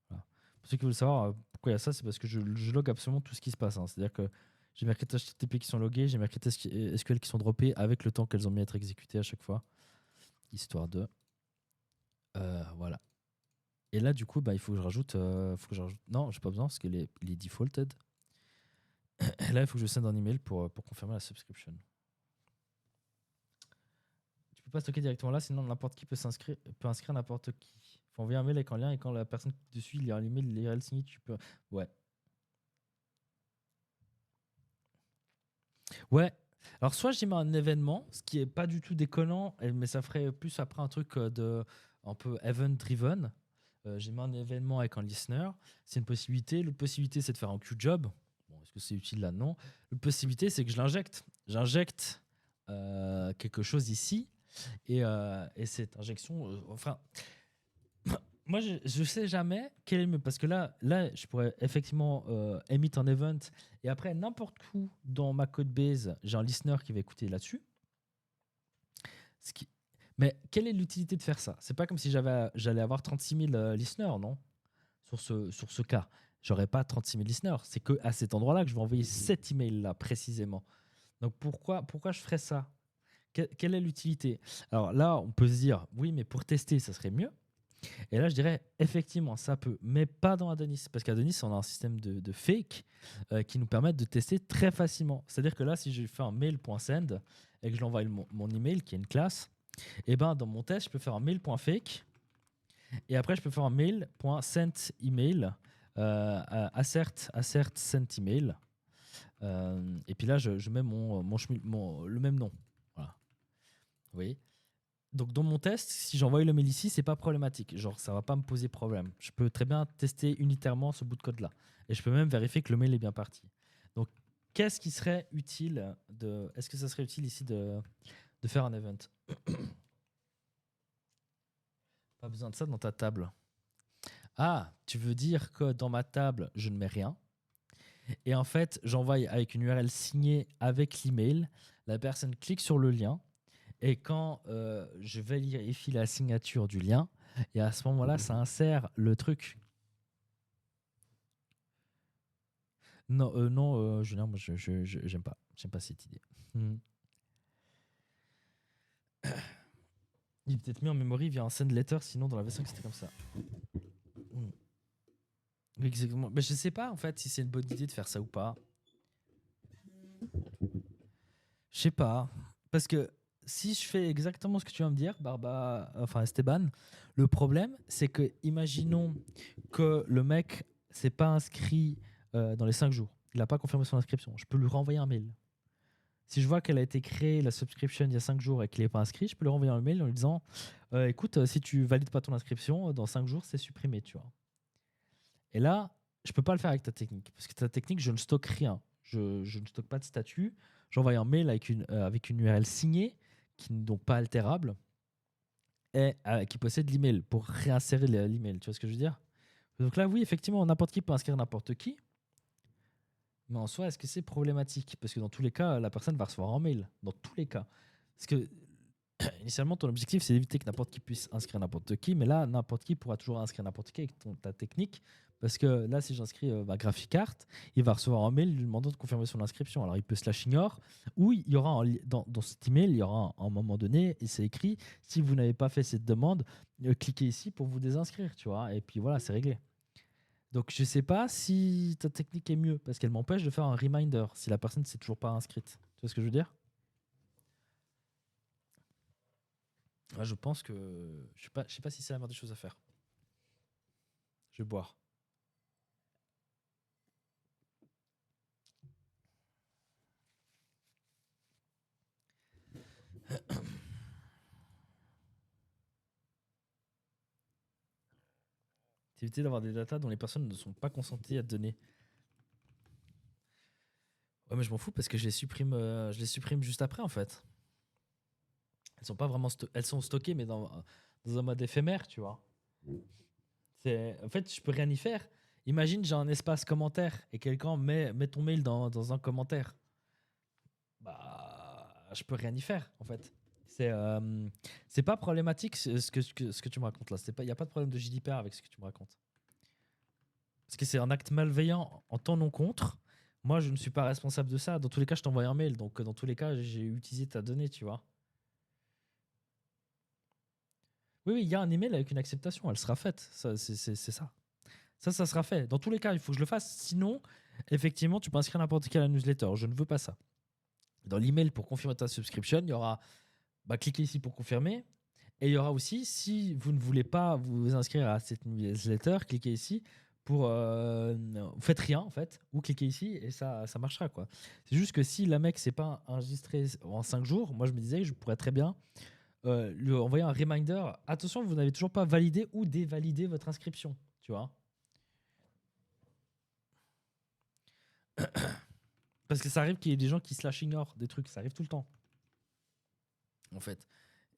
Voilà. Pour ceux qui veulent savoir pourquoi il y a ça, c'est parce que je log absolument tout ce qui se passe. Hein. C'est-à-dire que j'ai mes requêtes HTTP qui sont loguées, j'ai mes requêtes SQL qui sont droppées avec le temps qu'elles ont mis à être exécutées à chaque fois. Histoire de. Voilà. Et là, du coup, bah, il faut que je rajoute. Non, j'ai pas besoin parce que les defaulted. Et là, il faut que je sende un email pour confirmer la subscription. Tu peux pas stocker directement là, sinon n'importe qui peut inscrire n'importe qui. Il faut envoyer un mail avec un lien et quand la personne dessus il y a un email, l'IRL signé, tu peux. Ouais. Ouais. Alors, soit j'ai mis un événement, ce qui est pas du tout déconnant, mais ça ferait plus après un truc de un peu event-driven. J'ai mis un événement avec un listener. C'est une possibilité. L'autre possibilité, c'est de faire un queue-job. Bon, est-ce que c'est utile là? Non. L'autre possibilité, c'est que je l'injecte. J'injecte quelque chose ici. Et cette injection... enfin, moi, je sais jamais quel est le mieux. Parce que là je pourrais effectivement emit un event. Et après, n'importe où dans ma code base, j'ai un listener qui va écouter là-dessus. Mais quelle est l'utilité de faire ça? C'est pas comme si j'allais avoir 36 000 listeners, non? Sur ce cas. J'aurais pas 36 000 listeners. C'est qu'à cet endroit-là que je vais envoyer cet email-là, précisément. Donc pourquoi je ferais ça? quelle est l'utilité? Alors là, on peut se dire, oui, mais pour tester, ça serait mieux. Et là, je dirais, effectivement, ça peut, mais pas dans Adonis. Parce qu'Adonis, on a un système de fake qui nous permet de tester très facilement. C'est-à-dire que là, si je fais un mail.send et que je l'envoie mon email, qui est une classe, et ben dans mon test, je peux faire un mail.fake et après, je peux faire un mail.sendEmail, assert sent email. Et puis là, je mets le même nom. Voilà. Vous voyez? Donc dans mon test, si j'envoie le mail ici, c'est pas problématique. Genre, ça va pas me poser problème. Je peux très bien tester unitairement ce bout de code là. Et je peux même vérifier que le mail est bien parti. Donc, qu'est-ce qui serait utile de. Est-ce que ça serait utile ici de faire un event? Pas besoin de ça dans ta table. Ah, tu veux dire que dans ma table, je ne mets rien. Et en fait, j'envoie avec une URL signée avec l'email. La personne clique sur le lien. Et quand je vérifie la signature du lien, et à ce moment-là, ça insère le truc. Non, non, Julien, moi, j'aime pas. J'aime pas cette idée. Il est peut-être mis en memory via un send letter, sinon dans la version c'était comme ça. Exactement. Mais je sais pas en fait si c'est une bonne idée de faire ça ou pas. Je sais pas. Parce que si je fais exactement ce que tu viens de me dire, enfin Esteban, le problème c'est que imaginons que le mec s'est pas inscrit dans les 5 jours. Il n'a pas confirmé son inscription. Je peux lui renvoyer un mail. Si je vois qu'elle a été créée, la subscription, il y a 5 jours et qu'il n'est pas inscrit, je peux lui renvoyer un mail en lui disant écoute, si tu valides pas ton inscription, dans 5 jours, c'est supprimé, tu vois. Et là, je peux pas le faire avec ta technique. Parce que ta technique, je ne stocke rien. Je ne stocke pas de statut. J'envoie un mail avec une URL signée, qui n'est donc pas altérable, et qui possède l'email pour réinsérer l'email. Tu vois ce que je veux dire? Donc là, oui, effectivement, n'importe qui peut inscrire n'importe qui. Mais en soi, est-ce que c'est problématique? Parce que dans tous les cas, la personne va recevoir un mail. Dans tous les cas. Parce que initialement, ton objectif, c'est d'éviter que n'importe qui puisse inscrire n'importe qui. Mais là, n'importe qui pourra toujours inscrire n'importe qui avec ta technique. Parce que là, si j'inscris ma GraphiCart, il va recevoir un mail lui demandant de confirmer son inscription. Alors, il peut slash ignore, ou il y aura dans cet email, il y aura un moment donné, et c'est écrit, si vous n'avez pas fait cette demande, cliquez ici pour vous désinscrire, tu vois. Et puis voilà, c'est réglé. Donc, je sais pas si ta technique est mieux, parce qu'elle m'empêche de faire un reminder si la personne ne s'est toujours pas inscrite. Tu vois ce que je veux dire? Ouais, je pense que je sais pas si c'est la meilleure des choses à faire. Je vais boire. C'est éviter d'avoir des datas dont les personnes ne sont pas consenties à donner. Ouais, mais je m'en fous parce que je les supprime juste après en fait. Elles sont pas vraiment elles sont stockées mais dans un mode éphémère, tu vois. En fait, je peux rien y faire. Imagine, j'ai un espace commentaire et quelqu'un met ton mail dans un commentaire. Bah, je peux rien y faire en fait. C'est pas problématique ce que tu me racontes là. Il n'y a pas de problème de GDPR avec ce que tu me racontes. Parce que c'est un acte malveillant en ton nom contre. Moi, je ne suis pas responsable de ça. Dans tous les cas, je t'envoie un mail. Donc, dans tous les cas, j'ai utilisé ta donnée, tu vois. Oui, oui, il y a un email avec une acceptation. Elle sera faite. C'est ça. Ça sera fait. Dans tous les cas, il faut que je le fasse. Sinon, effectivement, tu peux inscrire n'importe quelle newsletter. Je ne veux pas ça. Dans l'email pour confirmer ta subscription, il y aura cliquez ici pour confirmer. Et il y aura aussi, si vous ne voulez pas vous inscrire à cette newsletter, cliquez ici pour. Faites rien en fait, ou cliquez ici et ça marchera quoi. C'est juste que si la mec s'est pas enregistré en 5 jours, moi je me disais que je pourrais très bien lui envoyer un reminder. Attention, vous n'avez toujours pas validé ou dévalidé votre inscription, tu vois. Parce que ça arrive qu'il y ait des gens qui slash ignorent des trucs, ça arrive tout le temps en fait.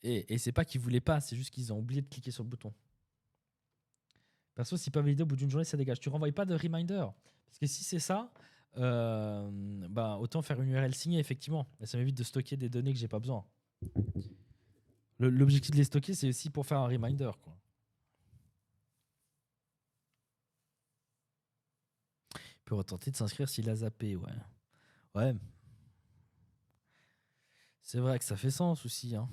Et c'est pas qu'ils voulaient pas, c'est juste qu'ils ont oublié de cliquer sur le bouton. Perso, si pas validé au bout d'une journée, ça dégage. Tu renvoies pas de reminder. Parce que si c'est ça, autant faire une URL signée, effectivement. Et ça m'évite de stocker des données que j'ai pas besoin. L'objectif de les stocker, c'est aussi pour faire un reminder, quoi. Il peut retenter de s'inscrire s'il a zappé, ouais. Ouais. C'est vrai que ça fait sens aussi, hein.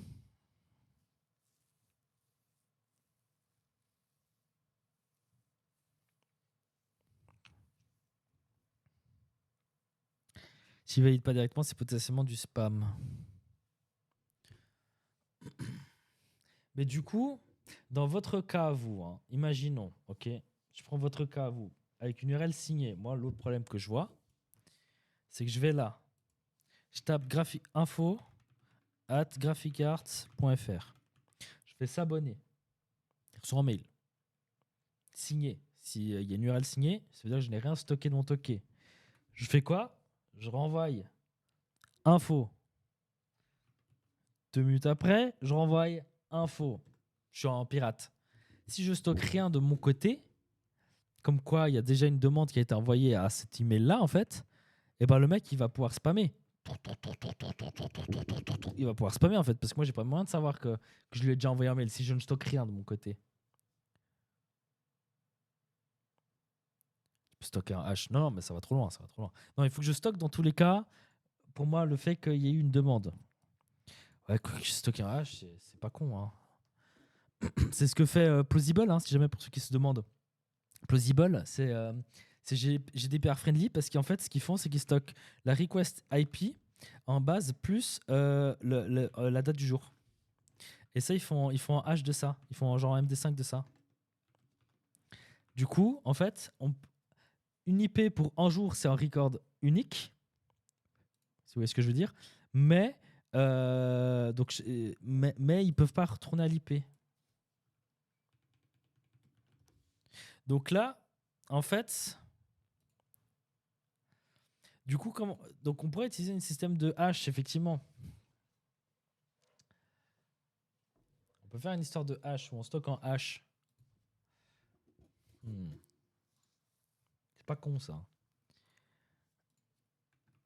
S'il valide pas directement, c'est potentiellement du spam. Mais du coup, dans votre cas à vous, hein, imaginons, ok, je prends votre cas à vous, avec une URL signée. Moi, l'autre problème que je vois, c'est que je vais là, je tape info@graphicart.fr. Je fais s'abonner, sur un mail, signé. S'il y a une URL signée, ça veut dire que je n'ai rien stocké de mon token. Je fais quoi? Je renvoie info. 2 minutes après, je renvoie info. Je suis en pirate. Si je stocke rien de mon côté, comme quoi il y a déjà une demande qui a été envoyée à cet email-là, en fait, et ben le mec, il va pouvoir spammer. Il va pouvoir spammer, en fait, parce que moi, j'ai pas moyen de savoir que je lui ai déjà envoyé un mail si je ne stocke rien de mon côté. Je peux stocker un hash. Non, non, mais ça va trop loin, ça va trop loin. Non, il faut que je stocke dans tous les cas, pour moi, le fait qu'il y ait eu une demande. Ouais, quoi que je stocke un hash, c'est pas con, hein. C'est ce que fait Plausible, hein, si jamais pour ceux qui se demandent. Plausible, c'est GDPR friendly parce qu'en fait, ce qu'ils font, c'est qu'ils stockent la request IP en base plus la date du jour. Et ça, ils font un hash de ça. Ils font genre un MD5 de ça. Du coup, en fait, une IP pour un jour, c'est un record unique. Si vous voyez ce que je veux dire. Mais, mais ils peuvent pas retourner à l'IP. Donc là, en fait, du coup, donc on pourrait utiliser un système de hash, effectivement. On peut faire une histoire de hash où on stocke en hash. C'est pas con ça.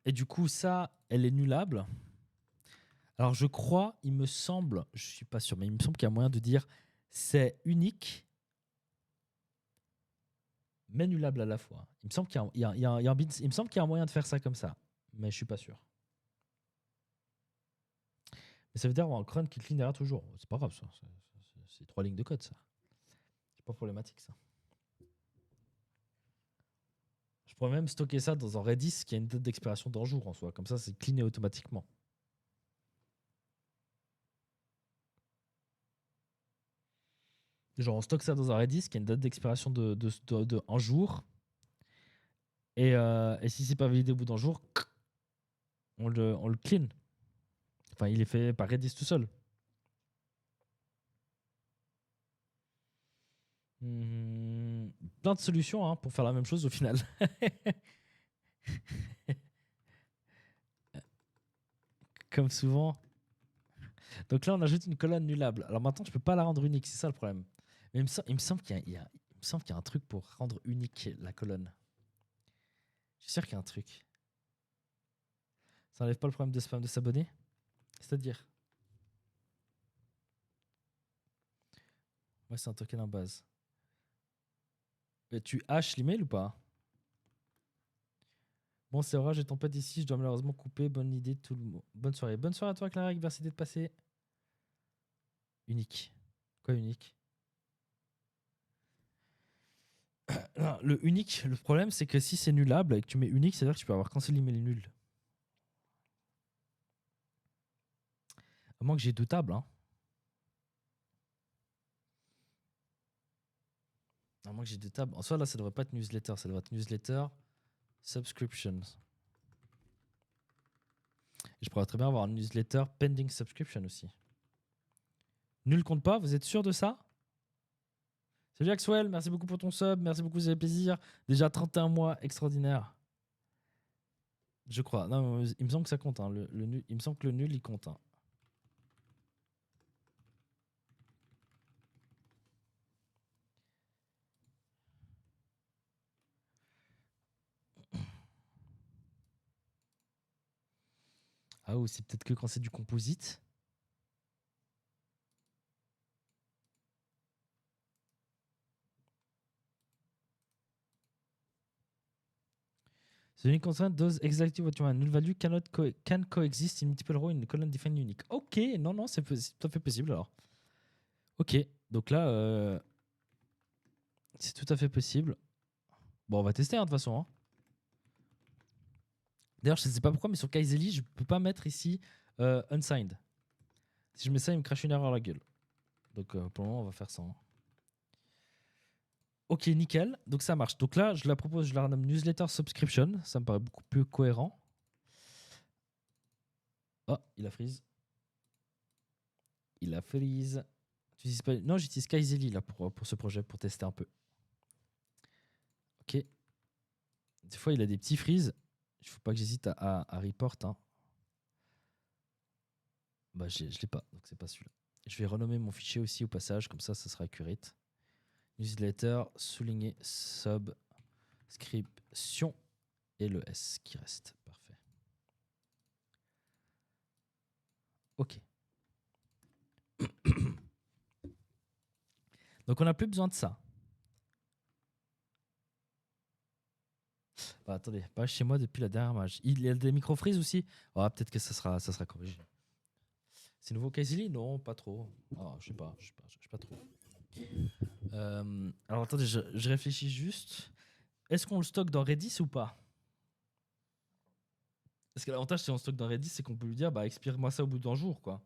Et du coup, ça, elle est nullable. Alors je crois, il me semble, je suis pas sûr, mais il me semble qu'il y a moyen de dire c'est unique, mais nullable à la fois. Il me semble qu'il y a, il me semble qu'il y a un moyen de faire ça comme ça, mais je suis pas sûr. Mais ça veut dire avoir un cron qui clean derrière toujours. C'est pas grave ça. C'est 3 lignes de code ça. C'est pas problématique ça. Je pourrais même stocker ça dans un Redis qui a une date d'expiration d'un jour en soi. Comme ça, c'est cleané automatiquement. Genre, on stocke ça dans un Redis qui a une date d'expiration de un jour. Et si c'est pas validé au bout d'un jour, on le clean. Enfin, il est fait par Redis tout seul. Plein de solutions hein, pour faire la même chose au final. Comme souvent. Donc là, on ajoute une colonne nullable. Alors maintenant, je peux pas la rendre unique, c'est ça le problème. Mais il me semble qu'il y a un truc pour rendre unique la colonne. Je suis sûr qu'il y a un truc. Ça n'enlève pas le problème de spam de s'abonner? C'est-à-dire? Ouais, c'est un token en base. Mais tu hashes l'email ou pas? Bon, c'est vrai, j'ai tempête ici, je dois malheureusement couper. Bonne idée, tout le monde. Bonne soirée. Bonne soirée à toi, Clara, merci d'être passé. Unique. Quoi, unique? Non, le unique, le problème, c'est que si c'est nullable et que tu mets unique, c'est-à-dire que tu peux avoir cancel l'email nul. À moins que j'ai doutable, hein. À moins que j'ai doutable. En soi, là, ça devrait pas être newsletter, ça devrait être newsletter subscriptions. Et je pourrais très bien avoir une newsletter pending subscription aussi. Nul compte pas, vous êtes sûr de ça? Salut Axwell, merci beaucoup pour ton sub, merci beaucoup, ça fait plaisir. Déjà 31 mois, extraordinaire. Je crois. Non, il me semble que ça compte. Hein. Le nul, il me semble que le nul, il compte. Hein. Ah, ou c'est peut-être que quand c'est du composite. The unique constraint does exactly what you want. Null value can coexist in multiple rows in a column defined unique. Ok, non, c'est tout à fait possible alors. Ok, donc là, c'est tout à fait possible. Bon, on va tester de toute façon. Hein. D'ailleurs, je ne sais pas pourquoi, mais sur Kaizeli, je ne peux pas mettre ici unsigned. Si je mets ça, il me crache une erreur à la gueule. Donc pour le moment, on va faire ça. Hein. Ok, nickel. Donc ça marche. Donc là, je la propose, je la renomme newsletter subscription. Ça me paraît beaucoup plus cohérent. Oh, il a freeze. Il a freeze. Non, j'utilise Kaizeli là pour ce projet, pour tester un peu. Ok. Des fois, il a des petits freezes. Il ne faut pas que j'hésite à report. Hein. Bah, je l'ai pas, donc c'est pas celui-là. Je vais renommer mon fichier aussi au passage, comme ça sera accurate. Newsletter, souligner subscription et le S qui reste. Parfait. Ok. Donc on n'a plus besoin de ça. Bah, attendez, pas chez moi depuis la dernière match. Il y a des micro-freeze aussi. Oh, peut-être que ça sera corrigé. C'est nouveau Kaizili? Non, pas trop. Oh, je sais pas trop. Alors attendez, je réfléchis juste. Est-ce qu'on le stocke dans Redis ou pas? Parce que l'avantage si on stocke dans Redis, c'est qu'on peut lui dire bah expire-moi ça au bout d'un jour, quoi.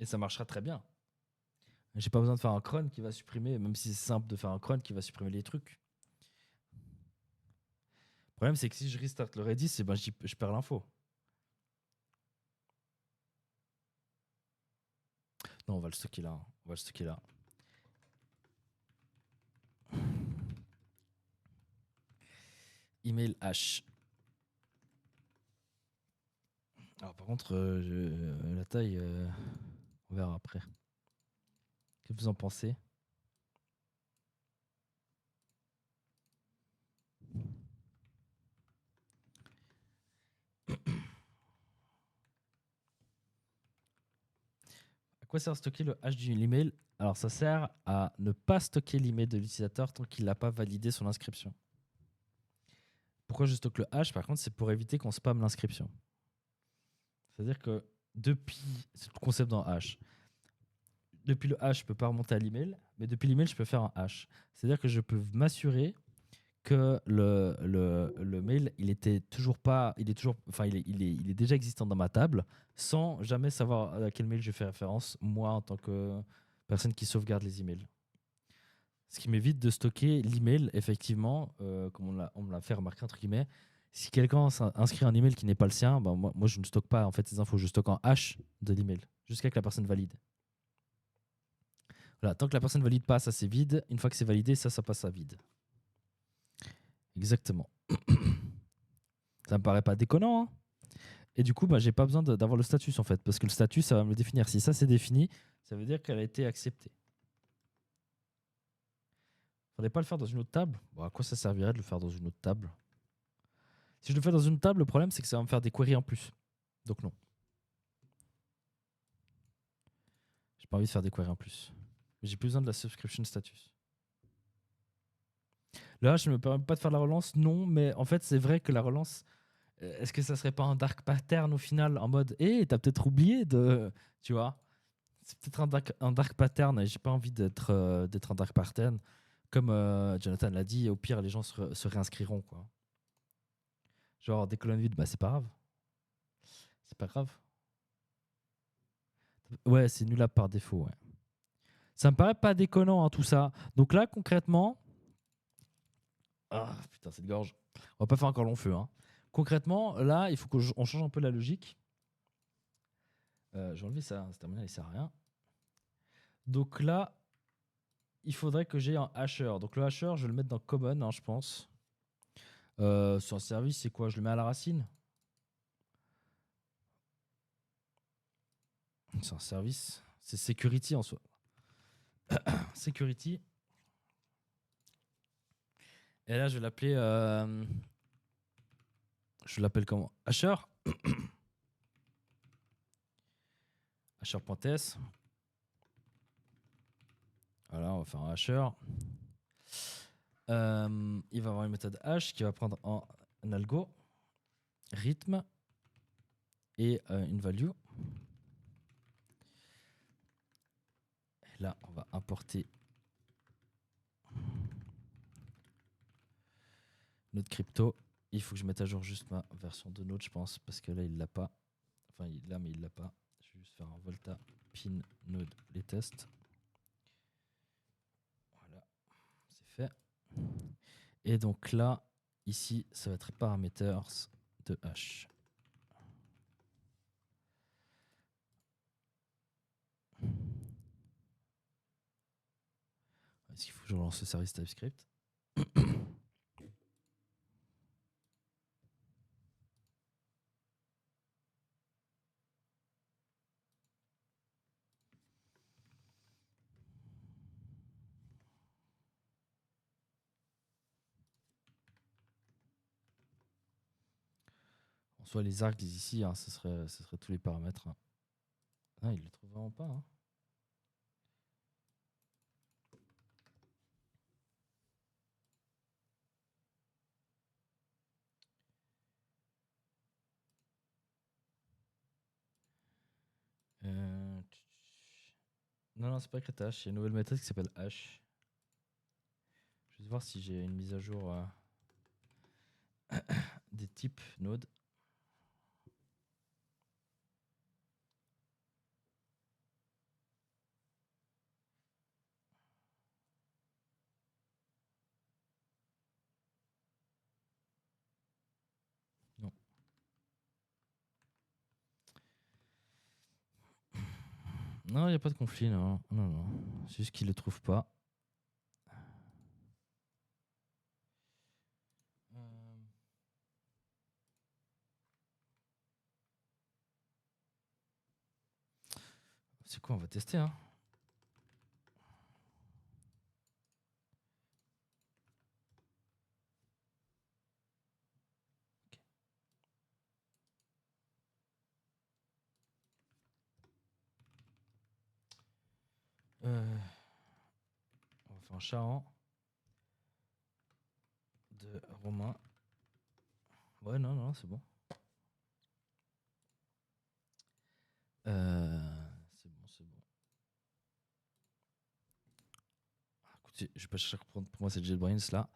Et ça marchera très bien. J'ai pas besoin de faire un cron qui va supprimer, même si c'est simple de faire un cron qui va supprimer les trucs. Le problème, c'est que si je restart le Redis, ben, je perds l'info. Non, on va le stocker là. On va le stocker là. Email H. Alors, par contre, la taille, on verra après. Qu'est-ce que vous en pensez? À quoi sert stocker le H de l'email? Alors, ça sert à ne pas stocker l'email de l'utilisateur tant qu'il n'a pas validé son inscription. Pourquoi je stocke le H? Par contre, c'est pour éviter qu'on spamme l'inscription. C'est-à-dire que depuis, c'est le concept dans H. Depuis le H, je ne peux pas remonter à l'email, mais depuis l'email, je peux faire un H. C'est-à-dire que je peux m'assurer que le mail, il était toujours pas, il est toujours, enfin, il est déjà existant dans ma table, sans jamais savoir à quel mail je fais référence, moi, en tant que personne qui sauvegarde les emails. Ce qui m'évite de stocker l'email, effectivement, comme on me l'a fait remarquer, entre guillemets. Si quelqu'un inscrit un email qui n'est pas le sien, ben moi, je ne stocke pas en fait ces infos, je stocke en hash de l'email, jusqu'à que la personne valide. Voilà, tant que la personne valide pas, ça c'est vide. Une fois que c'est validé, ça passe à vide. Exactement. Ça me paraît pas déconnant. Hein. Et du coup, bah, j'ai pas besoin d'avoir le statut en fait, parce que le statut, ça va me le définir. Si ça c'est défini, ça veut dire qu'elle a été acceptée. Faudrait pas le faire dans une autre table. Bon, à quoi ça servirait de le faire dans une autre table? Si je le fais dans une table, le problème c'est que ça va me faire des queries en plus. Donc non. J'ai pas envie de faire des queries en plus. J'ai plus besoin de la subscription status. Là, je ne me permets pas de faire la relance, non, mais en fait, c'est vrai que la relance, est-ce que ça serait pas un dark pattern au final, en mode, t'as peut-être oublié de. Tu vois? C'est peut-être un dark pattern et j'ai pas envie d'être un dark pattern. Comme Jonathan l'a dit, au pire, les gens se réinscriront, quoi. Genre, des colonnes vides, bah c'est pas grave. C'est pas grave. Ouais, c'est nul par défaut, ouais. Ça me paraît pas déconnant, hein, tout ça. Donc là, concrètement. Ah, putain, cette gorge. On va pas faire encore long feu, hein. Concrètement, là, il faut qu'on change un peu la logique. J'ai enlevé ça, ce terminal, il sert à rien. Donc là, il faudrait que j'ai un hasher. Donc le hasher, je vais le mettre dans common, hein, je pense. Sur un service, c'est quoi? Je le mets à la racine? C'est un service. C'est security en soi. Security. Et là, je vais l'appeler. Je l'appelle comment? Hasher. Hasher.ts. Voilà, on va faire un hasher. Il va avoir une méthode hash qui va prendre un algo, rythme et une value. Et là, on va importer notre crypto. Il faut que je mette à jour juste ma version de Node, je pense, parce que là, il l'a pas. Enfin, il l'a, mais il l'a pas. Je vais juste faire un volta pin node les tests. Voilà, c'est fait. Et donc là, ici, ça va être parameters de hash. Est-ce qu'il faut que je relance le service TypeScript? En soit les arcs ici, hein, ce serait tous les paramètres. Hein. Ah, il le trouve vraiment pas. Hein. Non, c'est pas Cretash. Il y a une nouvelle méthode qui s'appelle hash. Je vais voir si j'ai une mise à jour des types Node. Non. Non, il n'y a pas de conflit, non. Non. C'est juste qu'il ne le trouve pas. C'est quoi, on va tester, hein. On va faire un charan de Romain. Ouais, non, c'est bon. C'est bon. Écoutez, je vais pas chercher à reprendre pour moi cette JetBrains là.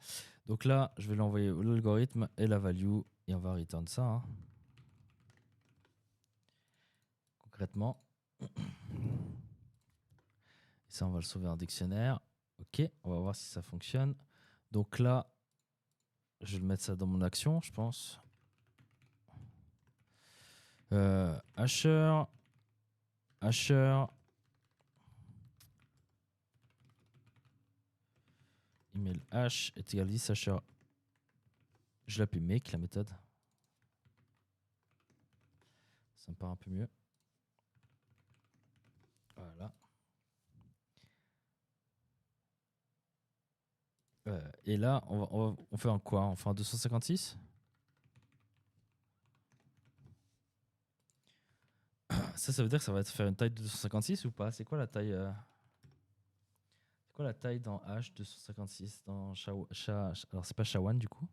Donc là, je vais lui envoyer l'algorithme et la value et on va return ça. Hein. Concrètement. Et ça, on va le sauver en dictionnaire. Ok, on va voir si ça fonctionne. Donc là, je vais le mettre ça dans mon action, je pense. Hasher. Email hash est égal à 10 hasher. Je l'appelle make la méthode. Ça me paraît un peu mieux. Voilà. Et là, on fait un quoi? On fait un 256? Ça veut dire que ça va faire une taille de 256 ou pas? C'est quoi la taille C'est quoi la taille dans H256 dans alors c'est pas SHA-1 du coup?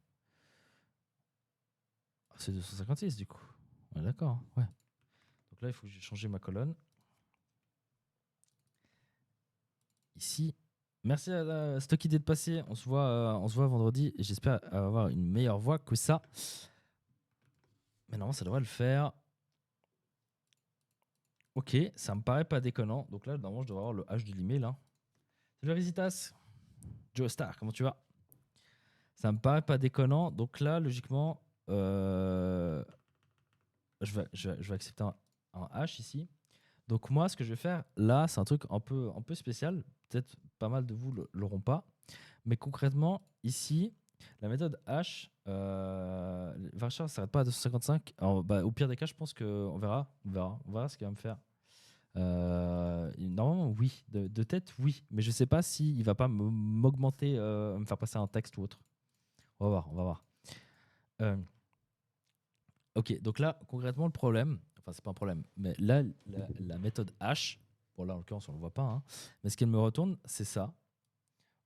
C'est 256 du coup. Ouais, d'accord. Ouais. Donc là, il faut que j'ai changé ma colonne. Ici. Merci à cette idée de passer. On se voit vendredi et j'espère avoir une meilleure voix que ça. Mais non, ça devrait le faire. Ok, ça me paraît pas déconnant. Donc là, normalement, je devrais avoir le H de l'email. Hein. Salut Risitas. Joe Star, comment tu vas? Ça me paraît pas déconnant. Donc là, logiquement, je vais accepter un H ici. Donc moi, ce que je vais faire là, c'est un truc un peu spécial. Peut-être pas mal de vous l'auront pas. Mais concrètement, ici, la méthode H, Varchar ne s'arrête pas à 255. Alors, au pire des cas, je pense qu'on verra. On verra ce qu'il va me faire. Normalement, oui. De tête, oui. Mais je ne sais pas s'il ne va pas m'augmenter, me faire passer un texte ou autre. On va voir. Ok, donc là, concrètement, le problème, enfin, c'est pas un problème, mais là, la méthode H, bon, là, en l'occurrence, on le voit pas, hein, mais ce qu'elle me retourne, c'est ça.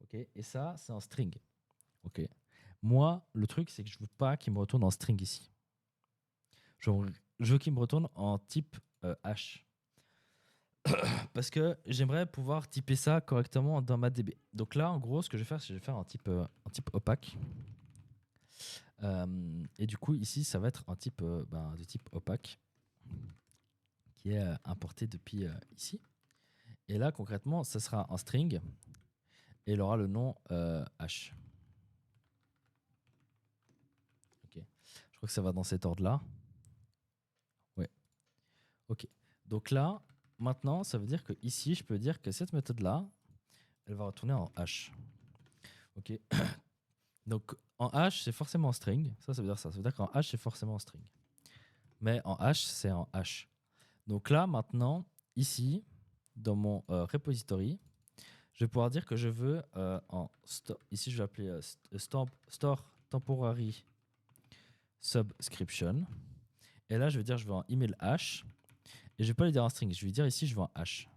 Ok, et ça, c'est un string. Ok. Moi, le truc, c'est que je veux pas qu'il me retourne en string ici. Je veux qu'il me retourne en type H. Parce que j'aimerais pouvoir typer ça correctement dans ma DB. Donc là, en gros, ce que je vais faire, c'est que je vais faire un type opaque. Et du coup, ici, ça va être un type de type opaque qui est importé depuis ici. Et là, concrètement, ça sera un string et il aura le nom H. Ok. Je crois que ça va dans cet ordre-là. Ouais. Ok. Donc là, maintenant, ça veut dire que ici, je peux dire que cette méthode-là, elle va retourner en H. Ok. Donc en H, c'est forcément en string. Ça veut dire ça. Ça veut dire qu'en H, c'est forcément en string. Mais en H, c'est en H. Donc là, maintenant, ici, dans mon repository, je vais pouvoir dire que je veux ici, je vais appeler store temporary subscription. Et là, je vais dire je veux un email H. Et je vais pas lui dire un string. Je vais lui dire ici, je veux un H.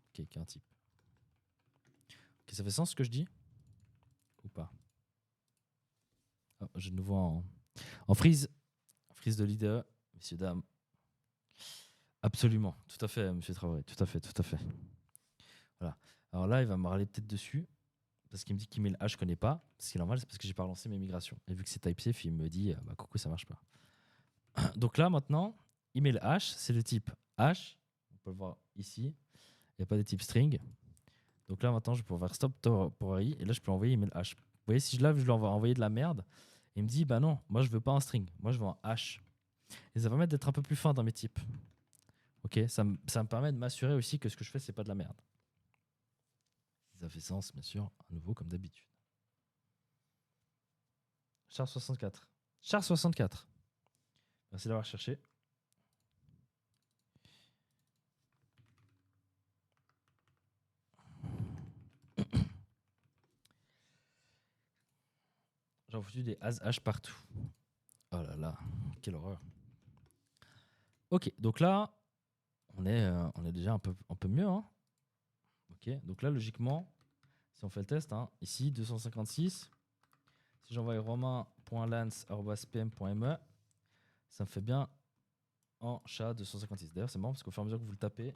Ok, qui est un type. Ok, ça fait sens ce que je dis? Ou pas? Oh, j'ai de nouveau en freeze. Freeze de leader, messieurs, dames. Absolument, tout à fait, monsieur Traoré, tout à fait, tout à fait. Voilà. Alors là, il va me râler peut-être dessus, parce qu'il me dit qu'email H, je connais pas. Ce qui est normal, c'est parce que j'ai pas relancé mes migrations. Et vu que c'est TypeSafe, il me dit, bah coucou, ça marche pas. Donc là, maintenant, email H, c'est le type H. On peut le voir ici. Il n'y a pas de type string. Donc là, maintenant, je peux faire stop temporary. Et là, je peux envoyer email H. Vous voyez, si là, je lui envoie envoyer de la merde, il me dit, bah non, moi, je veux pas un string. Moi, je veux un H. Et ça va permettre d'être un peu plus fin dans mes types. Ok, ça me permet de m'assurer aussi que ce que je fais, c'est pas de la merde. Si ça fait sens, bien sûr, à nouveau, comme d'habitude. Char 64. Char 64. Merci d'avoir cherché. J'ai foutu des as H partout. Oh là là, quelle horreur. Ok, donc là, on est déjà un peu mieux. Hein. Ok, donc là, logiquement, si on fait le test, hein, ici, 256. Si j'envoie romain.lance@pm.me, ça me fait bien en chat 256. D'ailleurs, c'est marrant parce qu'au fur et à mesure que vous le tapez,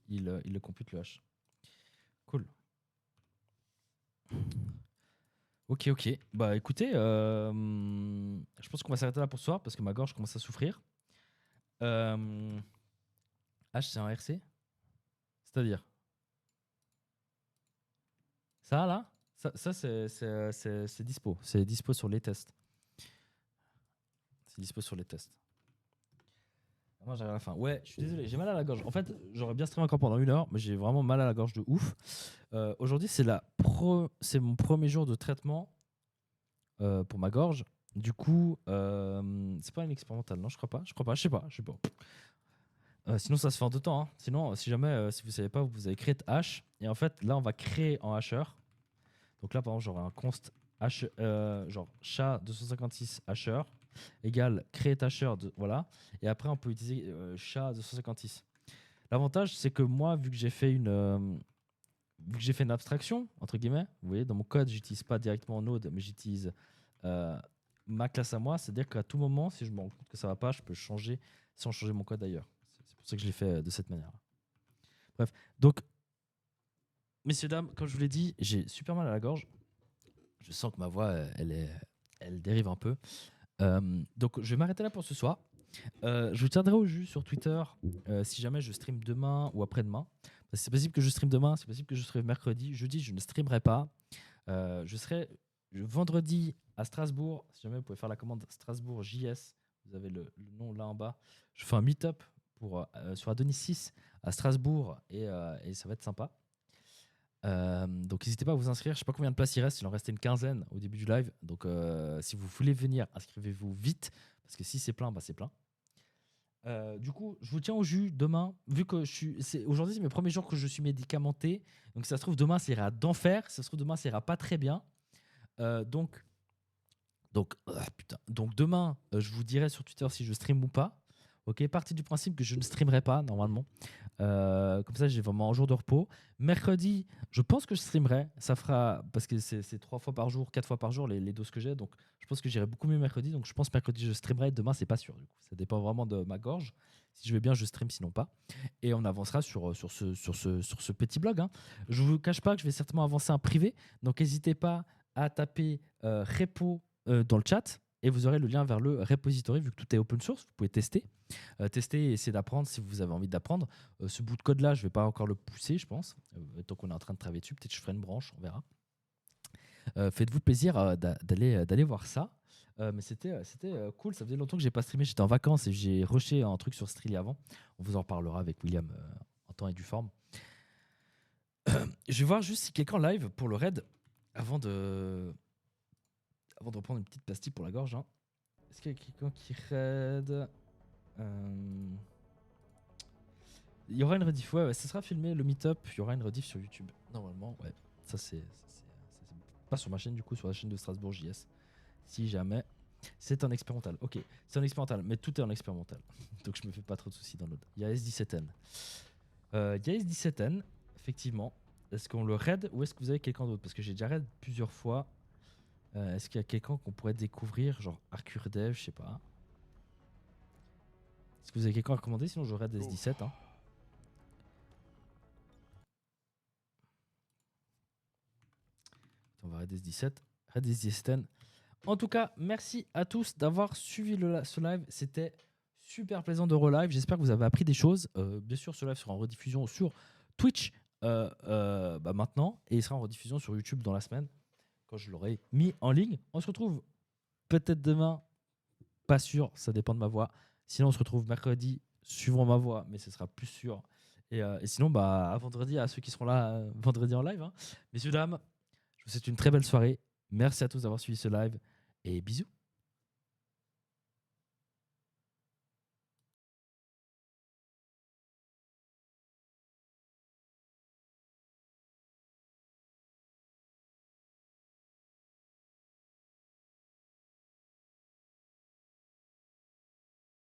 il le compute le H. Cool. Ok, ok. Bah écoutez, je pense qu'on va s'arrêter là pour ce soir parce que ma gorge commence à souffrir. H, c'est un RC? C'est-à-dire? Ça, là? Ça c'est dispo. C'est dispo sur les tests. C'est dispo sur les tests. Moi, j'arrive à la fin. Ouais, je suis désolé, j'ai mal à la gorge. En fait, j'aurais bien streamé encore pendant 1 heure, mais j'ai vraiment mal à la gorge de ouf. Aujourd'hui, c'est mon premier jour de traitement pour ma gorge. Du coup, c'est pas une expérimentale, non? Je crois pas. Je sais pas. Sinon, ça se fait en 2 temps. Hein. Sinon, si jamais, si vous savez pas, vous avez créé H. Et en fait, là, on va créer en hasher. Donc là, par exemple, j'aurai un const H, genre chat 256 hasher égale create hasher. Voilà. Et après, on peut utiliser chat 256. L'avantage, c'est que moi, vu que j'ai fait une abstraction, entre guillemets, vous voyez, dans mon code, j'utilise pas directement Node, mais j'utilise ma classe à moi. C'est-à-dire qu'à tout moment, si je me rends compte que ça va pas, je peux changer sans changer mon code ailleurs. C'est pour ça que je l'ai fait de cette manière. Bref, donc, messieurs, dames, comme je vous l'ai dit, j'ai super mal à la gorge. Je sens que ma voix, elle dérive un peu. Donc, je vais m'arrêter là pour ce soir. Je vous tiendrai au jus sur Twitter si jamais je stream demain ou après-demain. C'est possible que je stream demain, c'est possible que je stream mercredi. Jeudi, je ne streamerai pas. Je serai vendredi à Strasbourg. Si jamais vous pouvez faire la commande Strasbourg JS, vous avez le nom là en bas. Je fais un meet-up sur Adonis 6 à Strasbourg et ça va être sympa. Donc n'hésitez pas à vous inscrire. Je sais pas combien de places il reste. Il en restait une quinzaine au début du live. Donc si vous voulez venir, inscrivez-vous vite parce que si c'est plein, bah c'est plein. Du coup, je vous tiens au jus demain. Vu que aujourd'hui, c'est mes premiers jours que je suis médicamenté. Donc, si ça se trouve, demain, ça ira d'enfer. Si ça se trouve, demain, ça ira pas très bien. Donc demain, je vous dirai sur Twitter si je stream ou pas. Ok, partie du principe que je ne streamerai pas normalement. Comme ça, j'ai vraiment un jour de repos. Mercredi, je pense que je streamerai. Ça fera, parce que c'est 3 fois par jour, 4 fois par jour les doses que j'ai. Donc, je pense que j'irai beaucoup mieux mercredi. Donc, je pense mercredi, je streamerai. Demain, c'est pas sûr. Du coup, ça dépend vraiment de ma gorge. Si je vais bien, je stream, sinon pas. Et on avancera sur ce petit blog, hein. Je vous cache pas que je vais certainement avancer un privé. Donc, n'hésitez pas à taper repo dans le chat. Et vous aurez le lien vers le repository, vu que tout est open source. Vous pouvez tester et essayer d'apprendre si vous avez envie d'apprendre. Ce bout de code-là, je ne vais pas encore le pousser, je pense. Tant qu'on est en train de travailler dessus, peut-être que je ferai une branche, on verra. Faites-vous plaisir d'aller voir ça. Mais c'était cool, ça faisait longtemps que j'ai pas streamé, j'étais en vacances et j'ai rushé un truc sur Streely avant. On vous en reparlera avec William en temps et du forme. Je vais voir juste si quelqu'un live pour le raid avant de reprendre une petite pastille pour la gorge, hein. Est-ce qu'il y a quelqu'un qui raid? Il y aura une rediff, ouais, ça sera filmé, le meet-up, il y aura une rediff sur YouTube. Normalement, ouais. Ça c'est pas sur ma chaîne, du coup, sur la chaîne de Strasbourg JS. Si jamais. C'est un expérimental. Ok, c'est un expérimental, mais tout est en expérimental. Donc je me fais pas trop de soucis dans l'autre. Il y a S17N. Il y a S17N, effectivement. Est-ce qu'on le raid ou est-ce que vous avez quelqu'un d'autre? Parce que j'ai déjà raid plusieurs fois. Est-ce qu'il y a quelqu'un qu'on pourrait découvrir, genre Arcure Dev, je sais pas. Est-ce que vous avez quelqu'un à recommander? Sinon je raid S17. Hein. On va raid S17. Raid S17N. En tout cas, merci à tous d'avoir suivi ce live. C'était super plaisant de relive. J'espère que vous avez appris des choses. Bien sûr, ce live sera en rediffusion sur Twitch maintenant et il sera en rediffusion sur YouTube dans la semaine quand je l'aurai mis en ligne. On se retrouve peut-être demain, pas sûr, ça dépend de ma voix. Sinon, on se retrouve mercredi suivant ma voix, mais ce sera plus sûr. Et sinon, à vendredi, à ceux qui seront là vendredi en live. Hein. Messieurs, dames, je vous souhaite une très belle soirée. Merci à tous d'avoir suivi ce live et bisous.